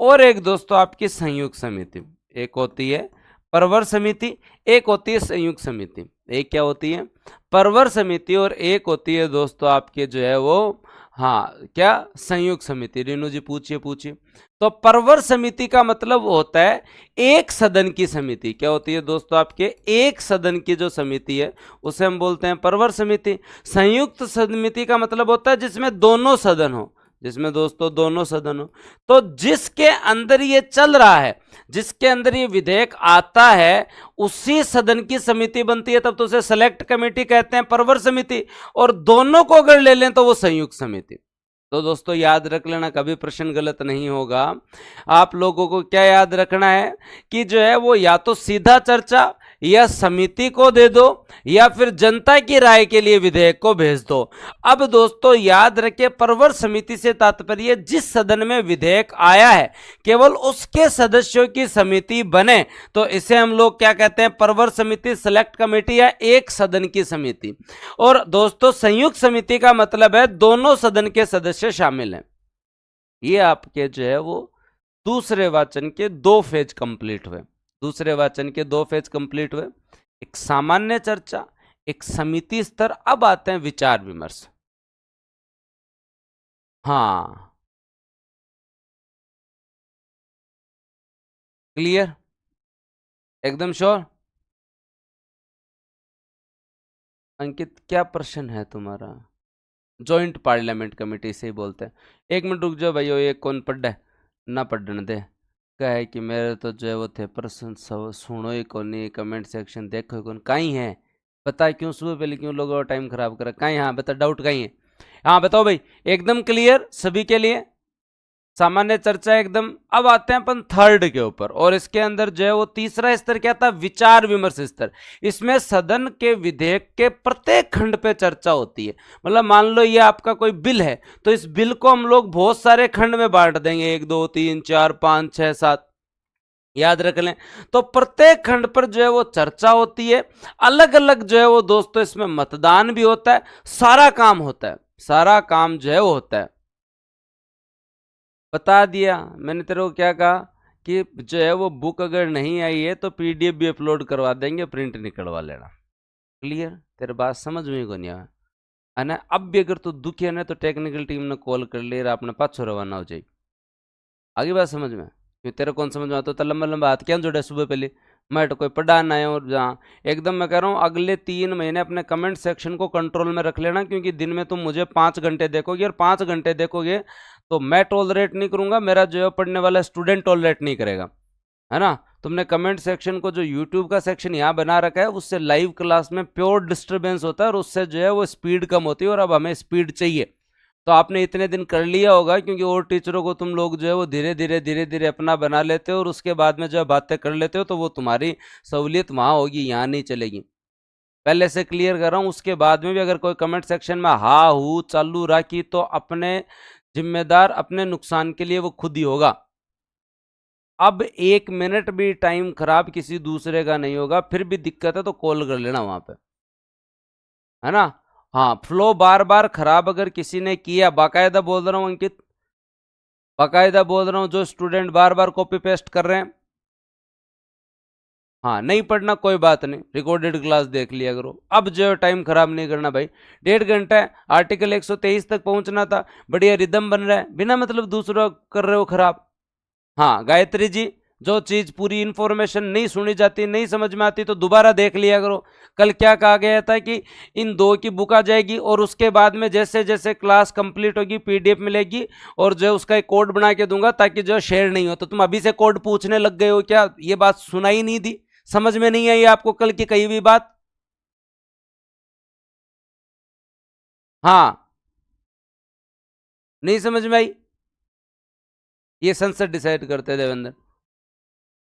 और एक दोस्तों आपकी संयुक्त समिति। एक होती है प्रवर समिति, एक होती है संयुक्त समिति। एक क्या होती है प्रवर समिति, और एक होती है दोस्तों आपके जो है वो हाँ क्या संयुक्त समिति। रेणु जी पूछिए पूछिए। तो प्रवर समिति का मतलब होता है एक सदन की समिति। क्या होती है दोस्तों आपके एक सदन की जो समिति है उसे हम बोलते हैं प्रवर समिति। संयुक्त समिति का मतलब होता है जिसमें दोनों सदन हो, जिसमें दोस्तों दोनों सदन हो। तो जिसके अंदर ये चल रहा है, जिसके अंदर ये विधेयक आता है, उसी सदन की समिति बनती है, तब तो उसे सेलेक्ट कमेटी कहते हैं, प्रवर समिति। और दोनों को अगर ले लें तो वो संयुक्त समिति। तो दोस्तों याद रख लेना, कभी प्रश्न गलत नहीं होगा। आप लोगों को क्या याद रखना है कि जो है वो या तो सीधा चर्चा या समिति को दे दो, या फिर जनता की राय के लिए विधेयक को भेज दो। अब दोस्तों याद रखिए, प्रवर समिति से तात्पर्य जिस सदन में विधेयक आया है केवल उसके सदस्यों की समिति बने, तो इसे हम लोग क्या कहते हैं, प्रवर समिति, सेलेक्ट कमेटी, या एक सदन की समिति। और दोस्तों संयुक्त समिति का मतलब है दोनों सदन के सदस्य शामिल हैं। ये आपके जो है वो दूसरे वाचन के दो फेज कंप्लीट हुए, दूसरे वाचन के दो फेज कंप्लीट हुए, एक सामान्य चर्चा, एक समिति स्तर। अब आते हैं विचार विमर्श। हाँ क्लियर, एकदम श्योर। अंकित क्या प्रश्न है तुम्हारा? जॉइंट पार्लियामेंट कमेटी से ही बोलते हैं। एक मिनट रुक जाओ भाइयों, ये कौन पढ़ है ना पढ़ने दे। क्या है कि मेरे तो जो है वो थे प्रश्न सब सुनो ही कौन, नहीं कमेंट सेक्शन देखो कौन कहीं है, बता क्यों सुबह पहले क्यों लोगों का टाइम खराब करा, कहीं हाँ बता डाउट कहीं है? हाँ बताओ भाई, एकदम क्लियर सभी के लिए। सामान्य चर्चा एकदम। अब आते हैं अपन थर्ड के ऊपर, और इसके अंदर जो है वो तीसरा स्तर क्या था, विचार विमर्श स्तर। इसमें सदन के विधेयक के प्रत्येक खंड पे चर्चा होती है। मतलब मान लो ये आपका कोई बिल है, तो इस बिल को हम लोग बहुत सारे खंड में बांट देंगे, 1 2 3 4 5 6 7, याद रख लें। तो प्रत्येक खंड पर जो है वो चर्चा होती है, अलग अलग जो है वो दोस्तों इसमें मतदान भी होता है, सारा काम होता है, सारा काम जो है वो होता है। बता दिया मैंने तेरे को, क्या कहा कि जो है वो बुक अगर नहीं आई है तो पीडीएफ भी अपलोड करवा देंगे, प्रिंट निकलवा लेना। क्लियर? तेरे बात समझ में को नहीं आया है ना? अब भी अगर तू दुखी है ना तो टेक्निकल टीम ने कॉल कर लिया, आपने पाछो रवाना हो जाए। आगे बात समझ में? क्यों तेरे कौन समझ में आता? तो लंबा लंबा हाथ क्या जोड़े सुबह पहले, मैं तो कोई पढ़ाना है। और जहाँ एकदम मैं कह रहा हूँ अगले 3 महीने अपने कमेंट सेक्शन को कंट्रोल में रख लेना, क्योंकि दिन में तुम मुझे 5 घंटे देखोगे, और 5 घंटे देखोगे तो मैं टॉलरेट नहीं करूंगा, मेरा जो है पढ़ने वाला स्टूडेंट टॉलरेट नहीं करेगा, है ना? तुमने कमेंट सेक्शन को जो यूट्यूब का सेक्शन यहाँ बना रखा है, उससे लाइव क्लास में प्योर डिस्टर्बेंस होता है, और उससे जो है वो स्पीड कम होती है, और अब हमें स्पीड चाहिए। तो आपने इतने दिन कर लिया होगा, क्योंकि और टीचरों को तुम लोग जो है वो धीरे धीरे अपना बना लेते हो, और उसके बाद में जब बातें कर लेते हो तो वो तुम्हारी सहूलियत वहाँ होगी, यहाँ नहीं चलेगी। पहले से क्लियर कर रहा हूँ। उसके बाद में भी अगर कोई कमेंट सेक्शन में हा हू चालू रखी तो अपने जिम्मेदार, अपने नुकसान के लिए वो खुद ही होगा। अब 1 मिनट भी टाइम खराब किसी दूसरे का नहीं होगा, फिर भी दिक्कत है तो कॉल कर लेना वहां पे, है ना? हाँ, फ्लो बार बार खराब अगर किसी ने किया, बाकायदा बोल रहा हूं अंकित, बाकायदा बोल रहा हूं, जो स्टूडेंट बार बार कॉपी पेस्ट कर रहे हैं, हाँ नहीं पढ़ना कोई बात नहीं, रिकॉर्डेड क्लास देख लिया करो। अब जो टाइम खराब नहीं करना भाई, 1.5 घंटा है, आर्टिकल 123 तक पहुंचना था, बढ़िया रिदम बन रहा है, बिना मतलब दूसरा कर रहे हो खराब। हाँ गायत्री जी, जो चीज पूरी इंफॉर्मेशन नहीं सुनी जाती, नहीं समझ में आती, तो दोबारा देख लिया करो। कल क्या कहा गया था कि इन 2 की बुक आ जाएगी, और उसके बाद में जैसे जैसे क्लास कंप्लीट होगी पीडीएफ मिलेगी, और जो उसका एक कोड बना के दूंगा ताकि जो शेयर नहीं हो। तो तुम अभी से कोड पूछने लग गए हो क्या? ये बात सुनाई नहीं दी? समझ में नहीं आई आपको कल की कही हुई बात? हाँ, नहीं समझ में आई? ये संसद डिसाइड करते देवेंद्र।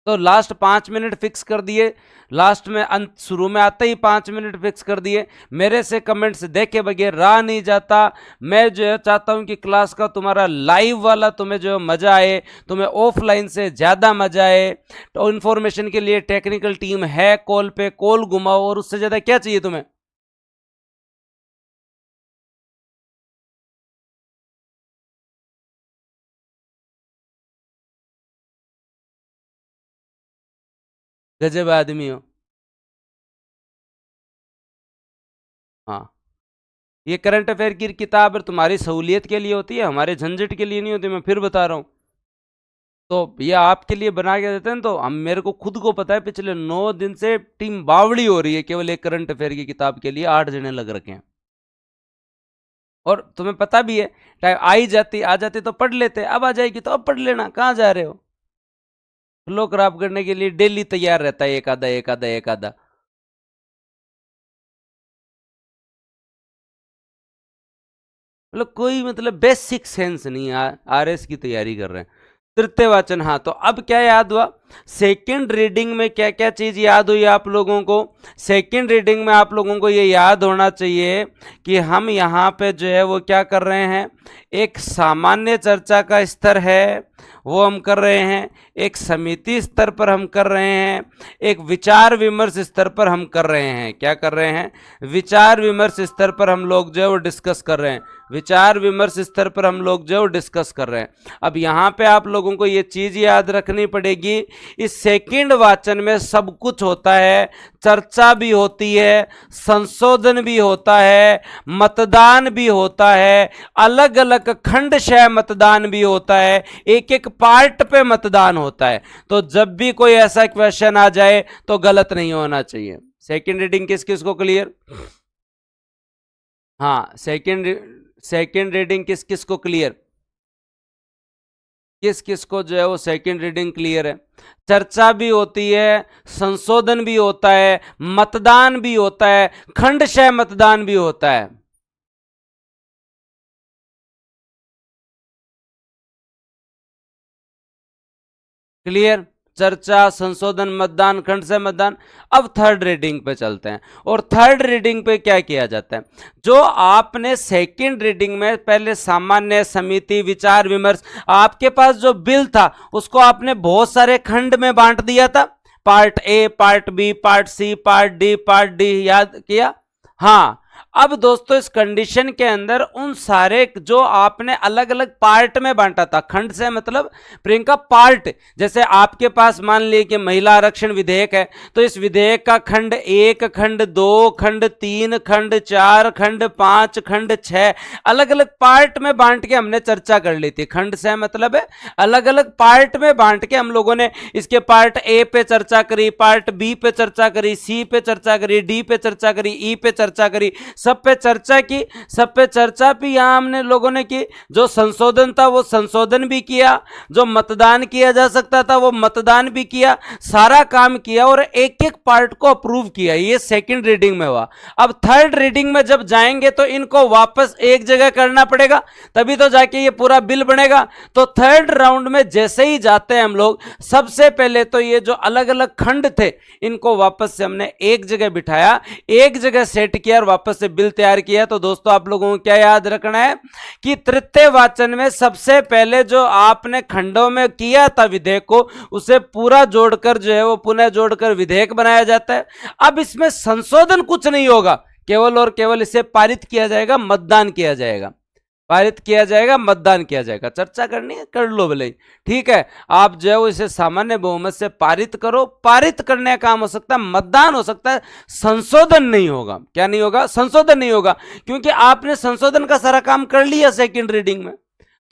तो लास्ट 5 मिनट फिक्स कर दिए, लास्ट में अंत शुरू में आते ही 5 मिनट फिक्स कर दिए। मेरे से कमेंट्स देखे बगैर रहा नहीं जाता। मैं जो है चाहता हूं कि क्लास का तुम्हारा लाइव वाला तुम्हें जो मजा आए, तुम्हें ऑफलाइन से ज्यादा मजा आए। तो इन्फॉर्मेशन के लिए टेक्निकल टीम है कॉल पे, कॉल घुमाओ, और उससे ज्यादा क्या चाहिए तुम्हें? गजब आदमी हो। हाँ, ये करंट अफेयर की किताब तुम्हारी सहूलियत के लिए होती है, हमारे झंझट के लिए नहीं होती, मैं फिर बता रहा हूं। तो ये आपके लिए बना के देते हैं। तो हम, मेरे को खुद को पता है, पिछले 9 दिन से टीम बावड़ी हो रही है केवल एक करंट अफेयर की किताब के लिए, 8 जने लग रखे हैं। और तुम्हें पता भी है, टाइम आ जाती तो पढ़ लेते, अब आ जाएगी तो अब पढ़ लेना, कहाँ जा रहे हो? फ्लो खराब करने के लिए डेली तैयार रहता है एक आधा एक आधा एक आधा। मतलब कोई मतलब बेसिक सेंस नहीं है, आरएस की तैयारी कर रहे हैं। तृतीय वाचन, हाँ। तो अब क्या याद हुआ? सेकंड रीडिंग में क्या क्या चीज याद हुई आप लोगों को? सेकंड रीडिंग में आप लोगों को ये याद होना चाहिए कि हम यहाँ पे जो है वो क्या कर रहे हैं, एक सामान्य चर्चा का स्तर है वो हम कर रहे हैं, एक समिति स्तर पर हम कर रहे हैं, एक विचार विमर्श स्तर पर हम कर रहे हैं। क्या कर रहे हैं? विचार विमर्श स्तर पर हम लोग जो है वो डिस्कस कर रहे हैं, विचार विमर्श स्तर पर हम लोग जो है वो डिस्कस कर रहे हैं। अब यहाँ पे आप लोगों को ये चीज याद रखनी पड़ेगी, इस सेकंड वाचन में सब कुछ होता है, चर्चा भी होती है, संशोधन भी होता है, मतदान भी होता है, अलग अलग खंडशः मतदान भी होता है, एक एक पार्ट पे मतदान होता है। तो जब भी कोई ऐसा क्वेश्चन आ जाए तो गलत नहीं होना चाहिए। सेकंड रीडिंग किस किस को क्लियर? हाँ, सेकंड रीडिंग किस किस को क्लियर? किस किस को जो है वो सेकंड रीडिंग क्लियर है? चर्चा भी होती है, संशोधन भी होता है, मतदान भी होता है, खंडशः मतदान भी होता है। क्लियर? चर्चा, संशोधन, मतदान, खंड से मतदान। अब थर्ड रीडिंग पे चलते हैं, और थर्ड रीडिंग पे क्या किया जाता है? जो आपने सेकंड रीडिंग में पहले सामान्य, समिति, विचार विमर्श, आपके पास जो बिल था उसको आपने बहुत सारे खंड में बांट दिया था, part A, part B, part C, part D, part D, याद किया? हाँ। अब दोस्तों इस कंडीशन के अंदर उन सारे जो आपने अलग अलग पार्ट में बांटा था, खंड से मतलब प्रियंका पार्ट, जैसे आपके पास मान लीजिए कि महिला आरक्षण विधेयक है, तो इस विधेयक का खंड 1, खंड 2, खंड 3, खंड 4, खंड 5, खंड 6 अलग अलग पार्ट में बांट के हमने चर्चा कर ली थी। खंड से मतलब है अलग अलग पार्ट में बांट के हम लोगों ने इसके पार्ट ए पे चर्चा करी, पार्ट बी पे चर्चा करी, सी पे चर्चा करी, डी पे चर्चा करी, ई पे चर्चा करी, सब पे चर्चा की। सब पे चर्चा भी यहां हमने लोगों ने की। जो संशोधन था वो संशोधन भी किया, जो मतदान किया जा सकता था वो मतदान भी किया, सारा काम किया और एक एक पार्ट को अप्रूव किया। ये सेकंड रीडिंग में हुआ। अब थर्ड रीडिंग में जब जाएंगे तो इनको वापस एक जगह करना पड़ेगा, तभी तो जाके ये पूरा बिल बनेगा। तो थर्ड राउंड में जैसे ही जाते हैं हम लोग, सबसे पहले तो ये जो अलग अलग खंड थे इनको वापस से हमने एक जगह बिठाया, एक जगह सेट किया और वापस से बिल तैयार किया। तो दोस्तों आप लोगों को क्या याद रखना है कि तृतीय वाचन में सबसे पहले जो आपने खंडों में किया था विधेयक को, उसे पूरा जोड़कर जो है वो पुनः जोड़कर विधेयक बनाया जाता है। अब इसमें संशोधन कुछ नहीं होगा, केवल और केवल इसे पारित किया जाएगा, मतदान किया जाएगा, पारित किया जाएगा, मतदान किया जाएगा। चर्चा करनी है कर लो भले, ठीक है। आप जो है वो इसे सामान्य बहुमत से पारित करो। पारित करने का काम हो सकता है, मतदान हो सकता है, संशोधन नहीं होगा। क्या नहीं होगा? संशोधन नहीं होगा, क्योंकि आपने संशोधन का सारा काम कर लिया सेकंड रीडिंग में।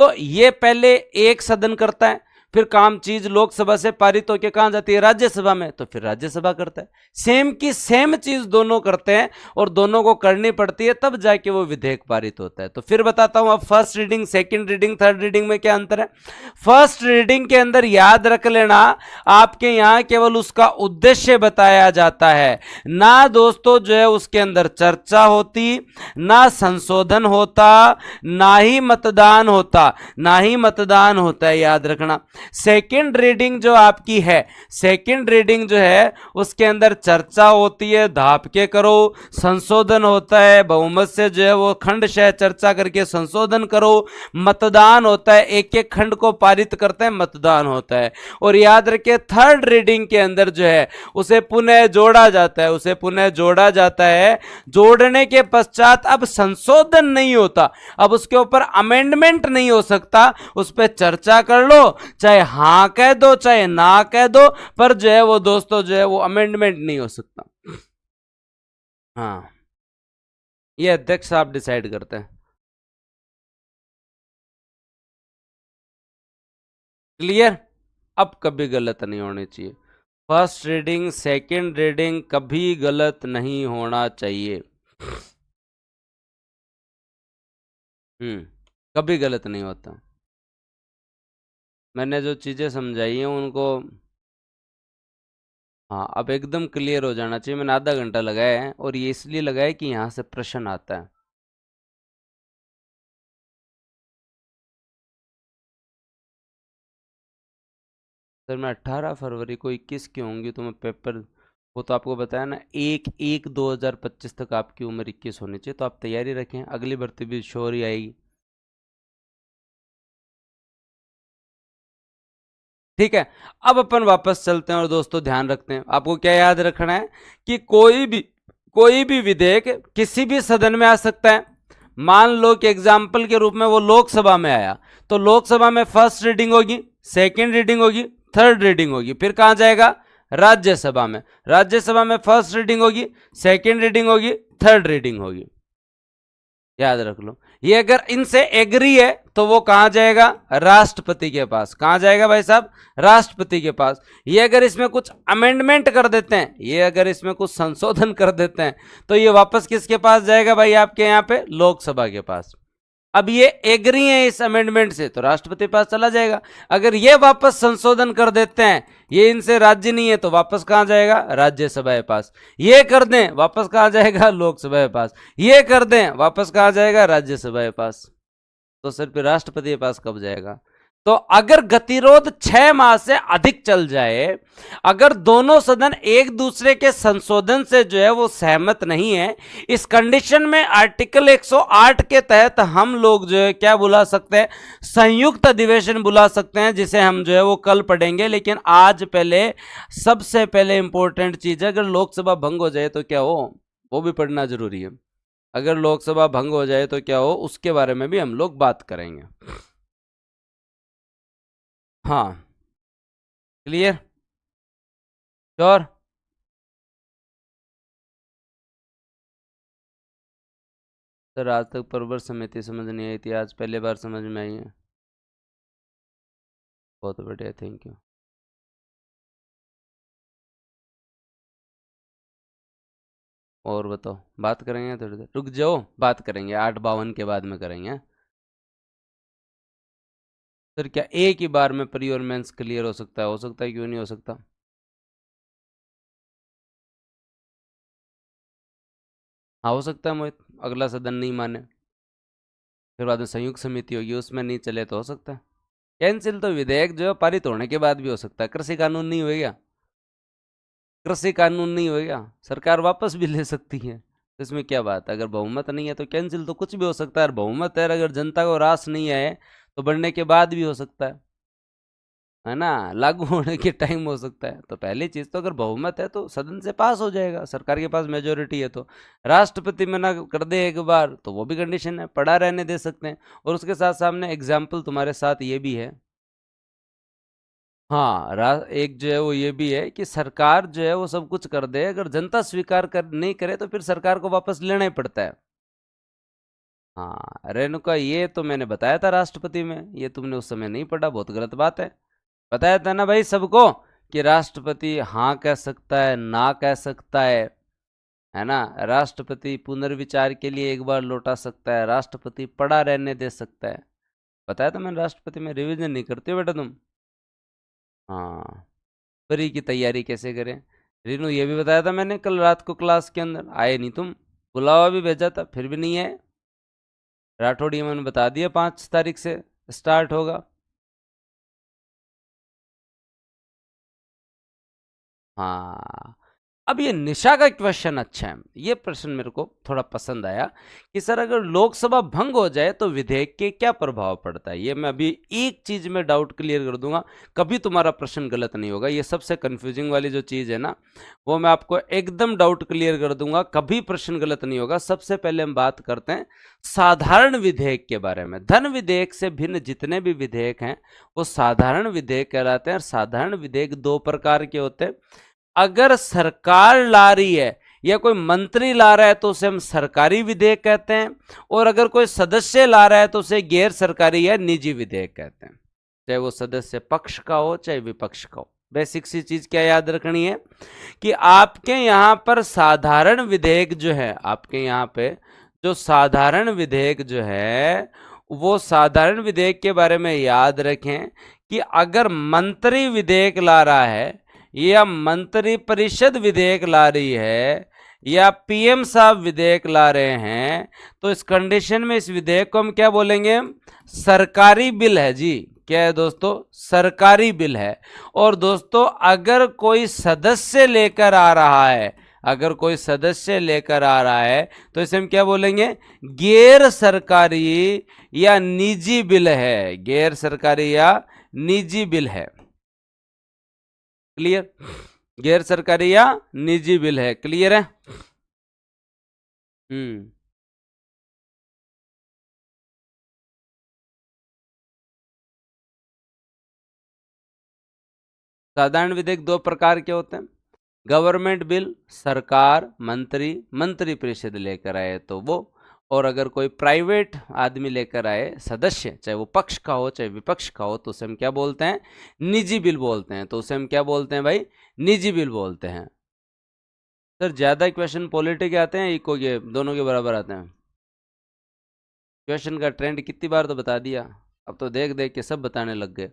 तो ये पहले एक सदन करता है, फिर काम चीज लोकसभा से पारित होकर कहां जाती है? राज्यसभा में, तो फिर राज्यसभा करता है। सेम की सेम चीज दोनों करते हैं और दोनों को करनी पड़ती है, तब जाके वो विधेयक पारित होता है। तो फिर बताता हूं, अब first reading, second reading, third reading में क्या अंतर है। फर्स्ट रीडिंग के अंदर याद रख लेना, आपके यहां केवल उसका उद्देश्य बताया जाता है, ना दोस्तों जो है उसके अंदर चर्चा होती, ना संशोधन होता, ना ही मतदान होता, ना ही मतदान होता है, याद रखना। सेकंड रीडिंग जो आपकी है, सेकंड रीडिंग जो है उसके अंदर चर्चा होती है, धाप के करो, संशोधन होता है, बहुमत से जो है वो खंडशः चर्चा करके संशोधन करो, मतदान होता है, एक एक खंड को पारित करते हैं, मतदान होता है। और याद रखिए थर्ड रीडिंग के अंदर जो है उसे पुनः जोड़ा जाता है, उसे पुनः जोड़ा जाता है। जोड़ने के पश्चात अब संशोधन नहीं होता, अब उसके ऊपर अमेंडमेंट नहीं हो सकता, उस पर चर्चा कर लो, चाहे हां कह दो चाहे ना कह दो, पर जो है वो दोस्तों जो है वो अमेंडमेंट नहीं हो सकता। हाँ, ये अध्यक्ष साहब डिसाइड करते हैं। क्लियर? अब कभी गलत नहीं होनी चाहिए। फर्स्ट रीडिंग, सेकंड रीडिंग कभी गलत नहीं होना चाहिए। कभी गलत नहीं होता। मैंने जो चीजें समझाई हैं उनको, हाँ, अब एकदम क्लियर हो जाना चाहिए। मैंने आधा घंटा लगाया है और ये इसलिए लगाया कि यहाँ से प्रश्न आता है। सर मैं 18 फरवरी को 21 की होंगी तो मैं पेपर, वो तो आपको बताया ना, 1/1/2025 तक आपकी उम्र 21 होनी चाहिए। तो आप तैयारी रखें, अगली भर्ती भी श्योर ही आएगी। ठीक है, अब अपन वापस चलते हैं और दोस्तों ध्यान रखते हैं, आपको क्या याद रखना है कि कोई भी विधेयक किसी भी सदन में आ सकता है। मान लो कि एग्जाम्पल के रूप में वो लोकसभा में आया, तो लोकसभा में फर्स्ट रीडिंग होगी, सेकंड रीडिंग होगी, थर्ड रीडिंग होगी, फिर कहां जाएगा? राज्यसभा में। राज्यसभा में फर्स्ट रीडिंग होगी, सेकंड रीडिंग होगी, थर्ड रीडिंग होगी, याद रख लो। ये अगर इनसे एग्री है तो वो कहां जाएगा? राष्ट्रपति के पास। कहां जाएगा भाई साहब? राष्ट्रपति के पास। ये अगर इसमें कुछ अमेंडमेंट कर देते हैं, ये अगर इसमें कुछ संशोधन कर देते हैं, तो ये वापस किसके पास जाएगा भाई? आपके यहां पे लोकसभा के पास। अब ये एग्री है इस अमेंडमेंट से तो राष्ट्रपति पास चला जाएगा। अगर ये वापस संशोधन कर देते हैं, ये इनसे राज्य नहीं है, तो वापस कहां जाएगा? राज्यसभा के पास। ये कर दें, वापस कहां जाएगा? लोकसभा के पास। ये कर दें, वापस कहां जाएगा? राज्यसभा के पास। तो सर फिर राष्ट्रपति के पास कब जाएगा? तो अगर गतिरोध 6 माह से अधिक चल जाए, अगर दोनों सदन एक दूसरे के संशोधन से जो है वो सहमत नहीं है, इस कंडीशन में आर्टिकल 108 के तहत हम लोग जो है क्या बुला सकते हैं, संयुक्त अधिवेशन बुला सकते हैं, जिसे हम जो है वो कल पढ़ेंगे। लेकिन आज पहले सबसे पहले इंपॉर्टेंट चीज है, अगर लोकसभा भंग हो जाए तो क्या हो, वो भी पढ़ना जरूरी है। अगर लोकसभा भंग हो जाए तो क्या हो, उसके बारे में भी हम लोग बात करेंगे। हाँ, क्लियर, श्योर। सर आज तक परवर समिति समझ नहीं आई थी, आज पहली बार समझ में आई है। बहुत बढ़िया, थैंक यू। और बताओ, बात करेंगे थोड़ी देर, रुक जाओ, बात करेंगे 8:52 के बाद में करेंगे। सर क्या एक ही बार में प्री और मेंस क्लियर हो सकता है? हो सकता है, क्यों नहीं हो सकता? हाँ हो सकता है मोहित, अगला सदन नहीं माने, फिर बाद में संयुक्त समिति होगी, उसमें नहीं चले तो हो सकता है कैंसिल। तो विधेयक जो है पारित होने के बाद भी हो सकता है। कृषि कानून नहीं होगा, कृषि कानून नहीं होगा, सरकार वापस भी ले सकती है, तो इसमें क्या बात है? अगर बहुमत नहीं है तो कैंसिल तो कुछ भी हो सकता है, और बहुमत है अगर जनता को रास नहीं आए तो बढ़ने के बाद भी हो सकता है ना, लागू होने के टाइम हो सकता है। तो पहली चीज तो अगर बहुमत है तो सदन से पास हो जाएगा, सरकार के पास मेजोरिटी है। तो राष्ट्रपति मना कर दे एक बार तो वो भी कंडीशन है, पड़ा रहने दे सकते हैं। और उसके साथ सामने एग्जाम्पल तुम्हारे साथ ये भी है, हाँ एक जो है वो ये भी है कि सरकार जो है वो सब कुछ कर दे, अगर जनता स्वीकार कर नहीं करे तो फिर सरकार को वापस लेना ही पड़ता है। हाँ रेणुका, ये तो मैंने बताया था राष्ट्रपति में, ये तुमने उस समय नहीं पढ़ा, बहुत गलत बात है। बताया था ना भाई सबको कि राष्ट्रपति हाँ कह सकता है, ना कह सकता है ना, राष्ट्रपति पुनर्विचार के लिए एक बार लौटा सकता है, राष्ट्रपति पड़ा रहने दे सकता है। बताया था मैंने राष्ट्रपति में, रिवीजन नहीं करते हो बेटा तुम। हाँ, परी की तैयारी कैसे करें, रीनू ये भी बताया था मैंने कल रात को क्लास के अंदर, आए नहीं तुम, बुलावा भी भेजा था फिर भी नहीं आए। राठौड़ मैंने बता दिया 5 तारीख से स्टार्ट होगा। हाँ, अब ये निशा का क्वेश्चन अच्छा है, ये प्रश्न मेरे को थोड़ा पसंद आया कि सर अगर लोकसभा भंग हो जाए तो विधेयक के क्या प्रभाव पड़ता है। ये मैं अभी एक चीज में डाउट क्लियर कर दूंगा, कभी तुम्हारा प्रश्न गलत नहीं होगा। ये सबसे कंफ्यूजिंग वाली जो चीज है ना, वो मैं आपको एकदम डाउट क्लियर कर दूंगा, कभी प्रश्न गलत नहीं होगा। सबसे पहले हम बात करते हैं साधारण विधेयक के बारे में। धन विधेयक से भिन्न जितने भी विधेयक हैं वो साधारण विधेयक कहलाते हैं। और साधारण विधेयक 2 प्रकार के होते हैं। अगर सरकार ला रही है या कोई मंत्री ला रहा है तो उसे हम सरकारी विधेयक कहते हैं, और अगर कोई सदस्य ला रहा है तो उसे गैर सरकारी या निजी विधेयक कहते हैं, चाहे वो सदस्य पक्ष का हो चाहे विपक्ष का हो। बेसिक सी चीज क्या याद रखनी है कि आपके यहां पर साधारण विधेयक जो है, आपके यहां पे जो साधारण विधेयक जो है, वो साधारण विधेयक के बारे में याद रखें कि अगर मंत्री विधेयक ला रहा है या मंत्री परिषद विधेयक ला रही है या पीएम साहब विधेयक ला रहे हैं, तो इस कंडीशन में इस विधेयक को हम क्या बोलेंगे, सरकारी बिल है जी। क्या है दोस्तों, सरकारी बिल है। और दोस्तों अगर कोई सदस्य लेकर आ रहा है, अगर कोई सदस्य लेकर आ रहा है तो इसे हम क्या बोलेंगे, गैर सरकारी या निजी बिल है, गैर सरकारी या निजी बिल है। क्लियर, गैर सरकारी या निजी बिल है, क्लियर है। साधारण विधेयक 2 प्रकार के होते हैं, गवर्नमेंट बिल, सरकार मंत्री मंत्री परिषद लेकर आए तो वो, और अगर कोई प्राइवेट आदमी लेकर आए सदस्य, चाहे वो पक्ष का हो चाहे विपक्ष का हो, तो उसे हम क्या बोलते हैं, निजी बिल बोलते हैं। तो उसे हम क्या बोलते हैं भाई, निजी बिल बोलते हैं। सर ज्यादा क्वेश्चन पॉलिटी के आते हैं इको के, दोनों के बराबर आते हैं? क्वेश्चन का ट्रेंड कितनी बार तो बता दिया, अब तो देख देख के सब बताने लग गए।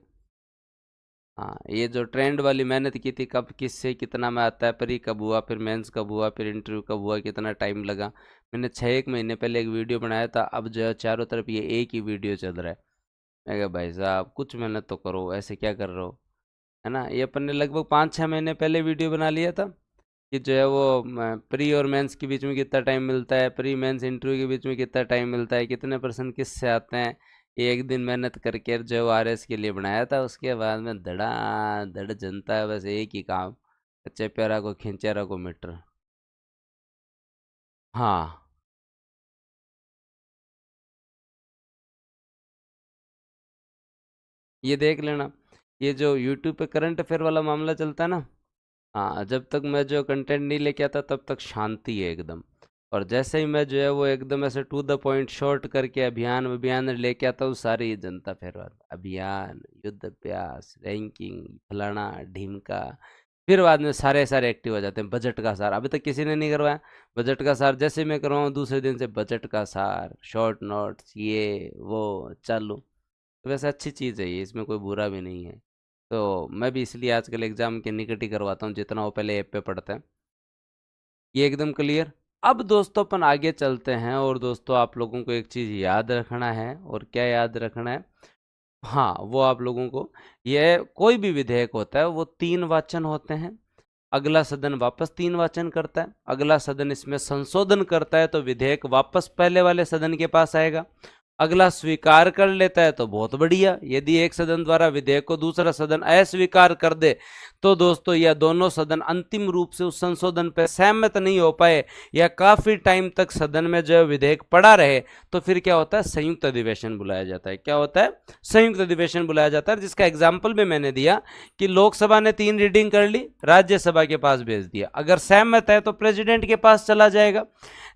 हाँ, ये जो ट्रेंड वाली मेहनत की थी, कब किससे कितना में आता है, प्री कब हुआ, फिर मेंस कब हुआ, फिर इंटरव्यू कब हुआ, कितना टाइम लगा, मैंने 6 एक महीने पहले एक वीडियो बनाया था। अब जो है चारों तरफ ये एक ही वीडियो चल रहा है। मैं कहा भाई साहब कुछ मेहनत तो करो, ऐसे क्या कर रहे हो, है ना। ये अपन ने लगभग 5-6 महीने पहले वीडियो बना लिया था कि जो है वो प्री और मेंस के बीच में कितना टाइम मिलता है, प्री मेंस इंटरव्यू के बीच में कितना टाइम मिलता है, कितने पर्सन किससे आते हैं। ये एक दिन मेहनत करके जो है वो RS के लिए बनाया था। उसके बाद में धड़ा धड़ जनता है, बस एक ही काम, कच्चे प्यारा को खिंचेरा को मीटर। हाँ, ये देख लेना, ये जो यूट्यूब पे करंट अफेयर वाला मामला चलता है ना, हाँ, जब तक मैं जो कंटेंट नहीं लेके आता तब तक शांति है एकदम। और जैसे ही मैं जो है वो एकदम ऐसे टू द पॉइंट शॉर्ट करके अभियान अभियान लेके आता हूँ, सारी जनता फिर अभियान, युद्ध अभ्यास, रैंकिंग, फलाना ढीमका, फिर बाद में सारे सारे एक्टिव हो जाते हैं। बजट का सार अभी तक किसी ने नहीं करवाया, बजट का सार जैसे मैं करवाऊँ दूसरे दिन से बजट का सार, शॉर्ट नोट्स, ये वो चालू। तो वैसे अच्छी चीज़ है ये, इसमें कोई बुरा भी नहीं है। तो मैं भी इसलिए आजकल एग्ज़ाम के निकट ही करवाता हूँ, जितना वो पहले ऐप पे पढ़ते हैं। ये एकदम क्लियर। अब दोस्तों अपन आगे चलते हैं, और दोस्तों आप लोगों को एक चीज़ याद रखना है, और क्या याद रखना है, हाँ, वो आप लोगों को, ये कोई भी विधेयक होता है वो 3 वाचन होते हैं। अगला सदन वापस 3 वाचन करता है, अगला सदन इसमें संशोधन करता है तो विधेयक वापस पहले वाले सदन के पास आएगा। अगला स्वीकार कर लेता है तो बहुत बढ़िया। यदि एक सदन द्वारा विधेयक को दूसरा सदन अस्वीकार कर दे तो दोस्तों यह दोनों सदन अंतिम रूप से उस संशोधन पर सहमत नहीं हो पाए, या काफी टाइम तक सदन में जो विधेयक पड़ा रहे, तो फिर क्या होता है, संयुक्त अधिवेशन बुलाया जाता है। क्या होता है, संयुक्त अधिवेशन बुलाया जाता है। जिसका एग्जाम्पल भी मैंने दिया कि लोकसभा ने 3 रीडिंग कर ली, राज्यसभा के पास भेज दिया। अगर सहमत है तो प्रेसिडेंट के पास चला जाएगा,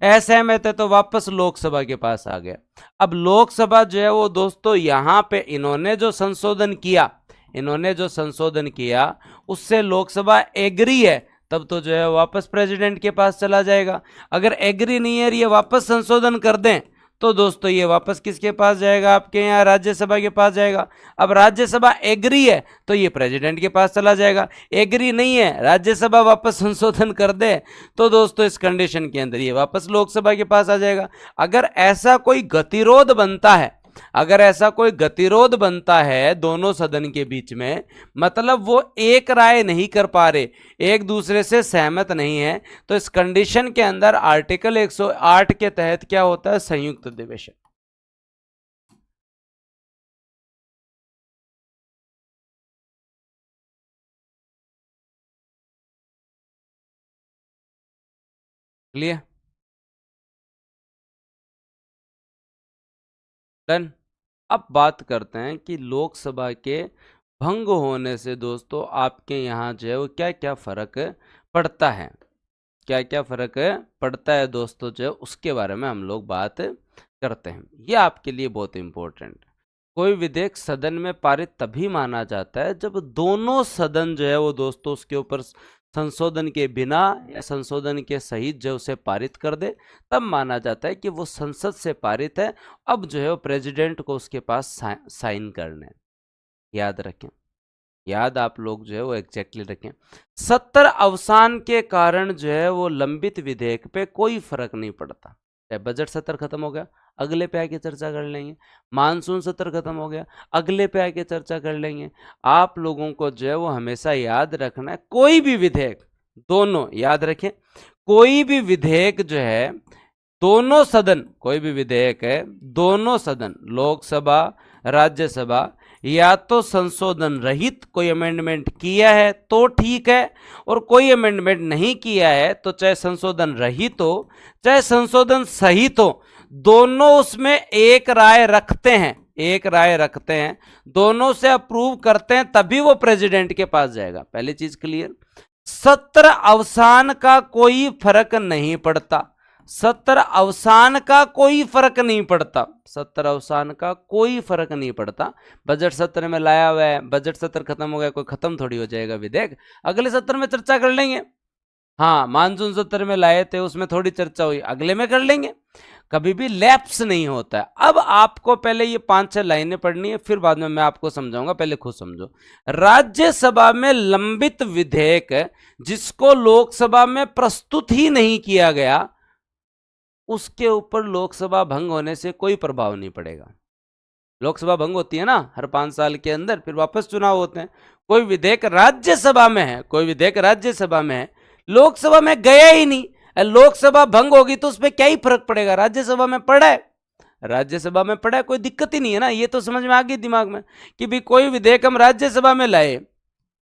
असहमत है तो वापस लोकसभा के पास आ गया। अब लोकसभा जो है वो दोस्तों यहां पे इन्होंने जो संशोधन किया उससे लोकसभा एग्री है, तब तो जो है वापस प्रेसिडेंट के पास चला जाएगा। अगर एग्री नहीं है, ये वापस संशोधन कर दें, तो दोस्तों ये वापस किसके पास जाएगा, आपके यहाँ राज्यसभा के पास जाएगा। अब राज्यसभा एग्री है तो ये प्रेसिडेंट के पास चला जाएगा, एग्री नहीं है, राज्यसभा वापस संशोधन कर दे, तो दोस्तों इस कंडीशन के अंदर ये वापस लोकसभा के पास आ जाएगा। अगर ऐसा कोई गतिरोध बनता है दोनों सदन के बीच में, मतलब वो एक राय नहीं कर पा रहे, एक दूसरे से सहमत नहीं है, तो इस कंडीशन के अंदर आर्टिकल 108 के तहत क्या होता है, संयुक्त अधिवेशन। Clear, done. अब बात करते हैं कि लोकसभा के भंग होने से दोस्तों आपके यहाँ जो है वो क्या क्या फर्क पड़ता है, क्या क्या फर्क पड़ता है दोस्तों, जो है उसके बारे में हम लोग बात करते हैं। ये आपके लिए बहुत इंपॉर्टेंट। कोई विधेयक सदन में पारित तभी माना जाता है जब दोनों सदन जो है वो दोस्तों उसके ऊपर संशोधन के बिना या संशोधन के सहित जो उसे पारित कर दे, तब माना जाता है कि वो संसद से पारित है। अब जो है वो प्रेसिडेंट को उसके पास साइन करने, याद रखें, याद आप लोग जो है वो एग्जैक्टली रखें। 70 अवसान के कारण जो है वो लंबित विधेयक पे कोई फर्क नहीं पड़ता। बजट सत्र खत्म हो गया, अगले पे आके चर्चा कर लेंगे। मानसून सत्र खत्म हो गया, अगले पे आके चर्चा कर लेंगे। आप लोगों को जो है वो हमेशा याद रखना है, कोई भी विधेयक, दोनों याद रखें, कोई भी विधेयक जो है दोनों सदन, कोई भी विधेयक है दोनों सदन, लोकसभा राज्यसभा, या तो संशोधन रहित कोई अमेंडमेंट किया है तो ठीक है, और कोई अमेंडमेंट नहीं किया है तो चाहे संशोधन रहित हो चाहे संशोधन सहित हो, दोनों उसमें एक राय रखते हैं, दोनों से अप्रूव करते हैं, तभी वो प्रेसिडेंट के पास जाएगा। पहली चीज क्लियर। 70 अवसान का कोई फर्क नहीं पड़ता, 70 अवसान का कोई फर्क नहीं पड़ता, 70 अवसान का कोई फर्क नहीं पड़ता। बजट सत्र में लाया हुआ है, बजट सत्र खत्म हो गया, कोई खत्म थोड़ी हो जाएगा विधेयक, अगले सत्र में चर्चा कर लेंगे। हाँ, मानसून सत्र में लाए थे, उसमें थोड़ी चर्चा हुई, अगले में कर लेंगे, कभी भी लैप्स नहीं होता है। अब आपको पहले ये 5-6 लाइनें पढ़नी है, फिर बाद में मैं आपको समझाऊंगा, पहले खुद समझो। राज्यसभा में लंबित विधेयक जिसको लोकसभा में प्रस्तुत ही नहीं किया गया, उसके ऊपर लोकसभा भंग होने से कोई प्रभाव नहीं पड़ेगा। लोकसभा भंग होती है ना हर 5 साल के अंदर, फिर वापस चुनाव होते हैं। कोई विधेयक राज्यसभा में है, कोई विधेयक राज्यसभा में है, लोकसभा में गया ही नहीं, लोकसभा भंग होगी तो उस पर क्या ही फर्क पड़ेगा, राज्यसभा में पड़ा है, राज्यसभा में पड़ा है, कोई दिक्कत ही नहीं है ना। ये तो समझ में आ गई दिमाग में कि भी कोई विधेयक हम राज्यसभा में लाए,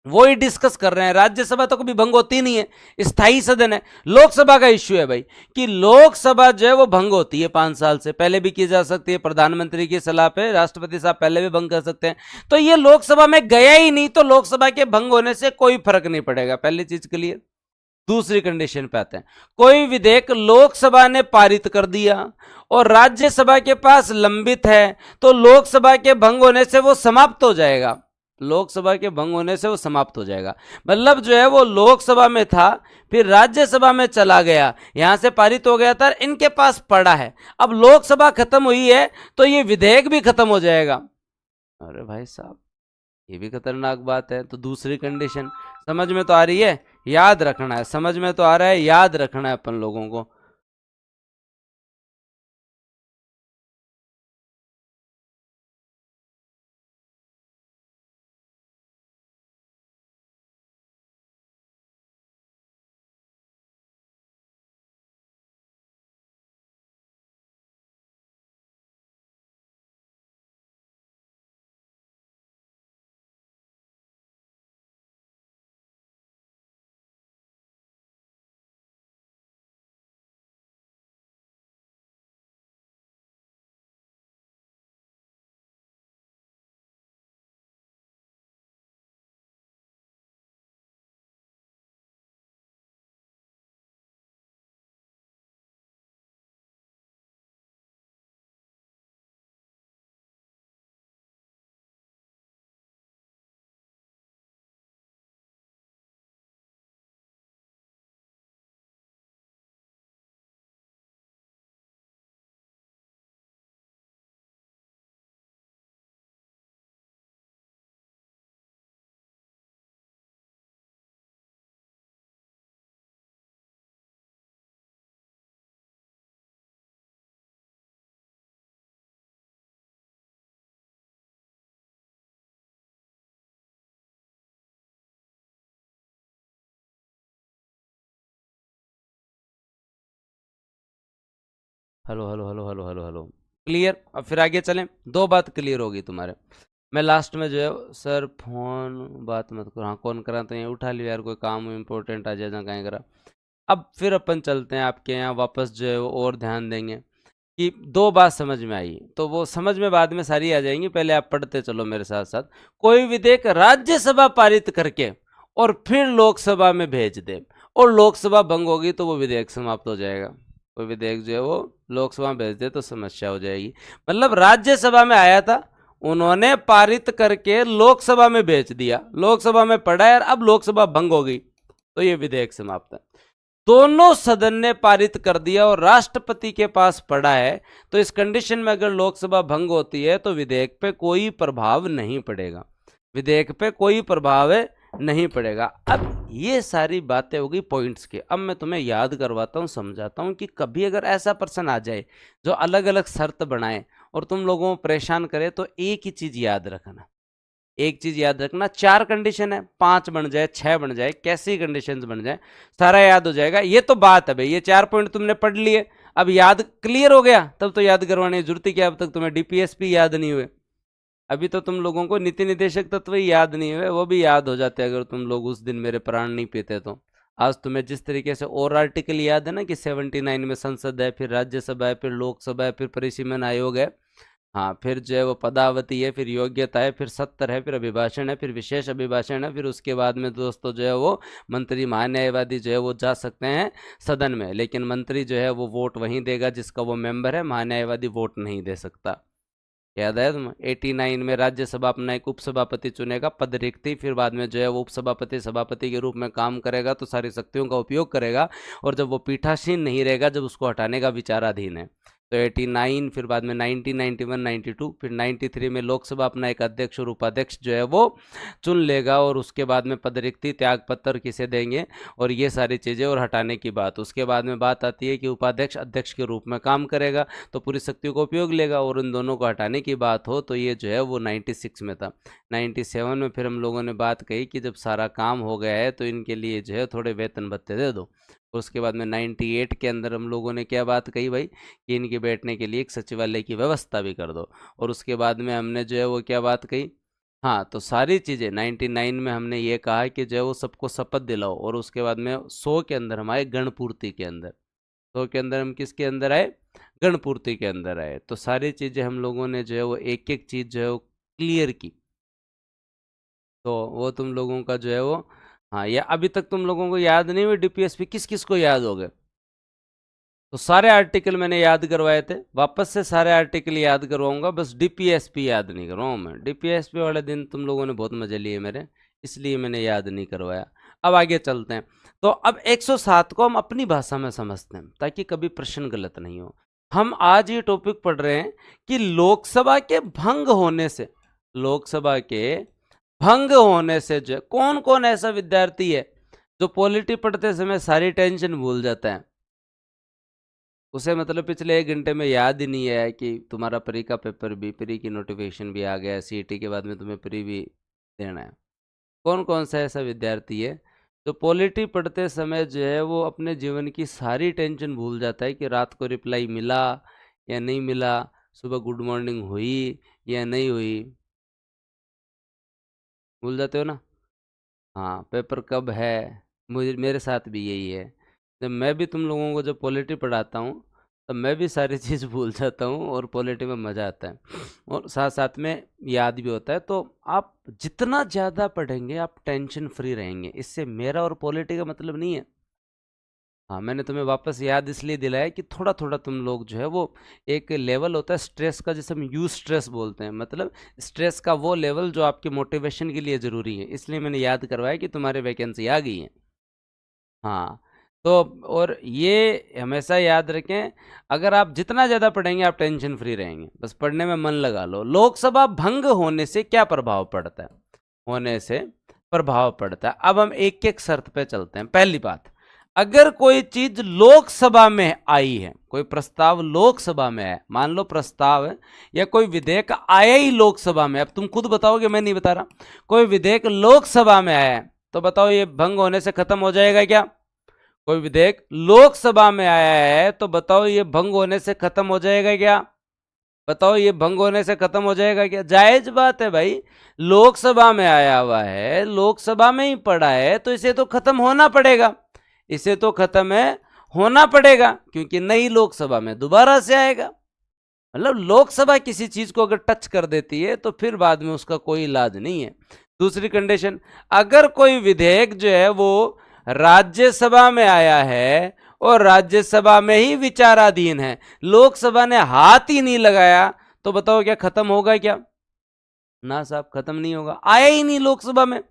वो ही डिस्कस कर रहे हैं। राज्यसभा तो कभी भंग होती नहीं है, स्थायी सदन है। लोकसभा का इश्यू है भाई कि लोकसभा जो है वो भंग होती है 5 साल से पहले भी की जा सकती है, प्रधानमंत्री की सलाह पे राष्ट्रपति साहब पहले भी भंग कर सकते हैं। तो ये लोकसभा में गया ही नहीं, तो लोकसभा के भंग होने से कोई फर्क नहीं पड़ेगा, पहली चीज क्लियर। दूसरी कंडीशन पे आते हैं, कोई विधेयक लोकसभा ने पारित कर दिया और राज्यसभा के पास लंबित है, तो लोकसभा के भंग होने से वो समाप्त हो जाएगा, लोकसभा के भंग होने से वो समाप्त हो जाएगा। मतलब जो है वो लोकसभा में था, फिर राज्यसभा में चला गया, यहां से पारित हो गया था, इनके पास पड़ा है, अब लोकसभा खत्म हुई है तो ये विधेयक भी खत्म हो जाएगा। अरे भाई साहब ये भी खतरनाक बात है। तो दूसरी कंडीशन समझ में तो आ रही है, याद रखना है, समझ में तो आ रहा है, याद रखना है अपन लोगों को। Hello hello hello hello hello hello, clear. अब फिर आगे चलें, दो बात क्लियर होगी तुम्हारे। मैं लास्ट में जो है सर फोन बात मत करो, हाँ कौन करा तो ये उठा लियो यार, कोई काम इंपॉर्टेंट आ जाए ना कहीं करा। अब फिर अपन चलते हैं आपके यहाँ वापस जो है वो और ध्यान देंगे कि दो बात समझ में आई, तो वो समझ में बाद में सारी आ जाएंगी, पहले आप पढ़ते चलो मेरे साथ साथ। कोई विधेयक राज्यसभा पारित करके और फिर लोकसभा में भेज दे और लोकसभा भंग होगी तो वो विधेयक समाप्त हो जाएगा। कोई विधेयक जो है वो लोकसभा में भेज दे तो समस्या हो जाएगी। मतलब राज्यसभा में आया था, उन्होंने पारित करके लोकसभा में भेज दिया, लोकसभा में पड़ा है, अब लोकसभा भंग हो गई तो ये विधेयक समाप्त है। दोनों सदन ने पारित कर दिया और राष्ट्रपति के पास पड़ा है, तो इस कंडीशन में अगर लोकसभा भंग होती है तो विधेयक पे कोई प्रभाव नहीं पड़ेगा, विधेयक पे कोई प्रभाव नहीं पड़ेगा। अब ये सारी बातें होगी पॉइंट्स के। अब मैं तुम्हें याद करवाता हूँ, समझाता हूँ कि कभी अगर ऐसा पर्सन आ जाए जो अलग अलग शर्त बनाए और तुम लोगों को परेशान करे, तो एक ही चीज याद रखना, एक चीज याद रखना, 4 कंडीशन है, 5 बन जाए 6 बन जाए, कैसी कंडीशन बन जाए सारा याद हो जाएगा। ये तो बात है भाई, ये 4 पॉइंट तुमने पढ़ लिए, अब याद क्लियर हो गया, तब तो याद करवाने की जरूरत ही क्या, अब तक तुम्हें डीपीएसपी याद नहीं हुए, अभी तो तुम लोगों को नीति निदेशक तत्व ही याद नहीं हुए, वो भी याद हो जाते अगर तुम लोग उस दिन मेरे प्राण नहीं पीते तो। आज तुम्हें जिस तरीके से और आर्टिकल याद है ना कि 79 में संसद है, फिर राज्यसभा है, फिर लोकसभा है, फिर परिसीमन आयोग है, हाँ फिर जो है वो पदावती है, फिर योग्यता है, फिर 70 है, फिर अभिभाषण है, फिर विशेष अभिभाषण है, फिर उसके बाद में दोस्तों जो है वो मंत्री महान्यायवादी जो है वो जा सकते हैं सदन में, लेकिन मंत्री जो है वो वोट वहीं देगा जिसका वो मेंबर है, महान्यायवादी वोट नहीं दे सकता। याद है तुम 89 में राज्यसभा अपना एक उपसभापति चुनेगा, पद रिक्ति, फिर बाद में जो है वो उपसभापति सभापति के रूप में काम करेगा, तो सारी शक्तियों का उपयोग करेगा, और जब वो पीठासीन नहीं रहेगा, जब उसको हटाने का विचाराधीन है, तो 89, फिर बाद में 90, 91, 92, फिर 93 में लोकसभा अपना एक अध्यक्ष और उपाध्यक्ष जो है वो चुन लेगा, और उसके बाद में पदरिक्ति त्याग पत्र किसे देंगे और ये सारी चीज़ें, और हटाने की बात। उसके बाद में बात आती है कि उपाध्यक्ष अध्यक्ष के रूप में काम करेगा तो पूरी शक्तियों का उपयोग लेगा, और उन दोनों को हटाने की बात हो तो ये जो है वो 96 में था। 97 में फिर हम लोगों ने बात कही कि जब सारा काम हो गया है तो इनके लिए जो है थोड़े वेतन भत्ते दे दो। उसके बाद में 98 के अंदर हम लोगों ने क्या बात कही भाई, कि इनके बैठने के लिए एक सचिवालय की व्यवस्था भी कर दो। और उसके बाद में हमने जो है वो क्या बात कही, हाँ, तो सारी चीज़ें 99 में हमने ये कहा कि जो है वो सबको शपथ दिलाओ। और उसके बाद में 100 के अंदर हम आए गणपूर्ति के अंदर। 100 के अंदर हम किसके अंदर आए, गणपूर्ति के अंदर आए। तो सारी चीज़ें हम लोगों ने जो है वो एक एक चीज़ जो है वो क्लियर की। तो वो तुम लोगों का जो है वो, हाँ, या अभी तक तुम लोगों को याद नहीं हुई डीपीएसपी, किस किस को याद हो गए? तो सारे आर्टिकल मैंने याद करवाए थे, वापस से सारे आर्टिकल याद करवाऊंगा, बस डीपीएसपी याद नहीं करवाऊँ मैं। डीपीएसपी वाले दिन तुम लोगों ने बहुत मजे लिए मेरे, इसलिए मैंने याद नहीं करवाया। अब आगे चलते हैं। तो अब 107 को हम अपनी भाषा में समझते हैं ताकि कभी प्रश्न गलत नहीं हो। हम आज ये टॉपिक पढ़ रहे हैं कि लोकसभा के भंग होने से, लोकसभा के भंग होने से जो कौन कौन ऐसा विद्यार्थी है जो पॉलिटी पढ़ते समय सारी टेंशन भूल जाता है, उसे मतलब पिछले 1 घंटे में याद ही नहीं है कि तुम्हारा प्री का पेपर भी, प्री की नोटिफिकेशन भी आ गया, सीईटी के बाद में तुम्हें प्री भी देना है। कौन कौन सा ऐसा विद्यार्थी है जो पॉलिटी पढ़ते समय जो है वो अपने जीवन की सारी टेंशन भूल जाता है कि रात को रिप्लाई मिला या नहीं मिला, सुबह गुड मॉर्निंग हुई या नहीं हुई, भूल जाते हो ना? हाँ, पेपर कब है, मेरे साथ भी यही है। जब मैं भी तुम लोगों को जब पॉलिटी पढ़ाता हूँ तब मैं भी सारी चीज़ भूल जाता हूँ, और पॉलिटी में मज़ा आता है और साथ साथ में याद भी होता है। तो आप जितना ज़्यादा पढ़ेंगे आप टेंशन फ्री रहेंगे, इससे मेरा और पॉलिटी का मतलब नहीं है। हाँ, मैंने तुम्हें वापस याद इसलिए दिलाया कि थोड़ा थोड़ा तुम लोग जो है वो, एक लेवल होता है स्ट्रेस का जिसे हम यू स्ट्रेस बोलते हैं, मतलब स्ट्रेस का वो लेवल जो आपके मोटिवेशन के लिए ज़रूरी है, इसलिए मैंने याद करवाया कि तुम्हारे वैकेंसी आ गई है। हाँ, तो और ये हमेशा याद रखें, अगर आप जितना ज़्यादा पढ़ेंगे आप टेंशन फ्री रहेंगे, बस पढ़ने में मन लगा लो। लोकसभा भंग होने से क्या प्रभाव पड़ता है, होने से प्रभाव पड़ता है। अब हम एक एक शर्त पे चलते हैं। पहली बात, अगर कोई चीज लोकसभा में आई है, कोई प्रस्ताव लोकसभा में है, मान लो प्रस्ताव है या कोई विधेयक आया ही लोकसभा में, अब तुम खुद बताओगे, मैं नहीं बता रहा, कोई विधेयक लोकसभा में आया है तो बताओ ये भंग होने से खत्म हो जाएगा क्या? कोई विधेयक लोकसभा में आया है तो बताओ ये भंग होने से खत्म हो जाएगा क्या? बताओ ये भंग होने से खत्म हो जाएगा क्या? जायज बात है भाई, लोकसभा में आया हुआ है, लोकसभा में ही पड़ा है, तो इसे तो खत्म होना पड़ेगा, इसे तो खत्म है होना पड़ेगा, क्योंकि नई लोकसभा में दोबारा से आएगा। मतलब लोकसभा किसी चीज को अगर टच कर देती है तो फिर बाद में उसका कोई इलाज नहीं है। दूसरी कंडीशन, अगर कोई विधेयक जो है वो राज्यसभा में आया है और राज्यसभा में ही विचाराधीन है, लोकसभा ने हाथ ही नहीं लगाया, तो बताओ क्या खत्म होगा क्या? ना साहब, खत्म नहीं होगा, आया ही नहीं लोकसभा में,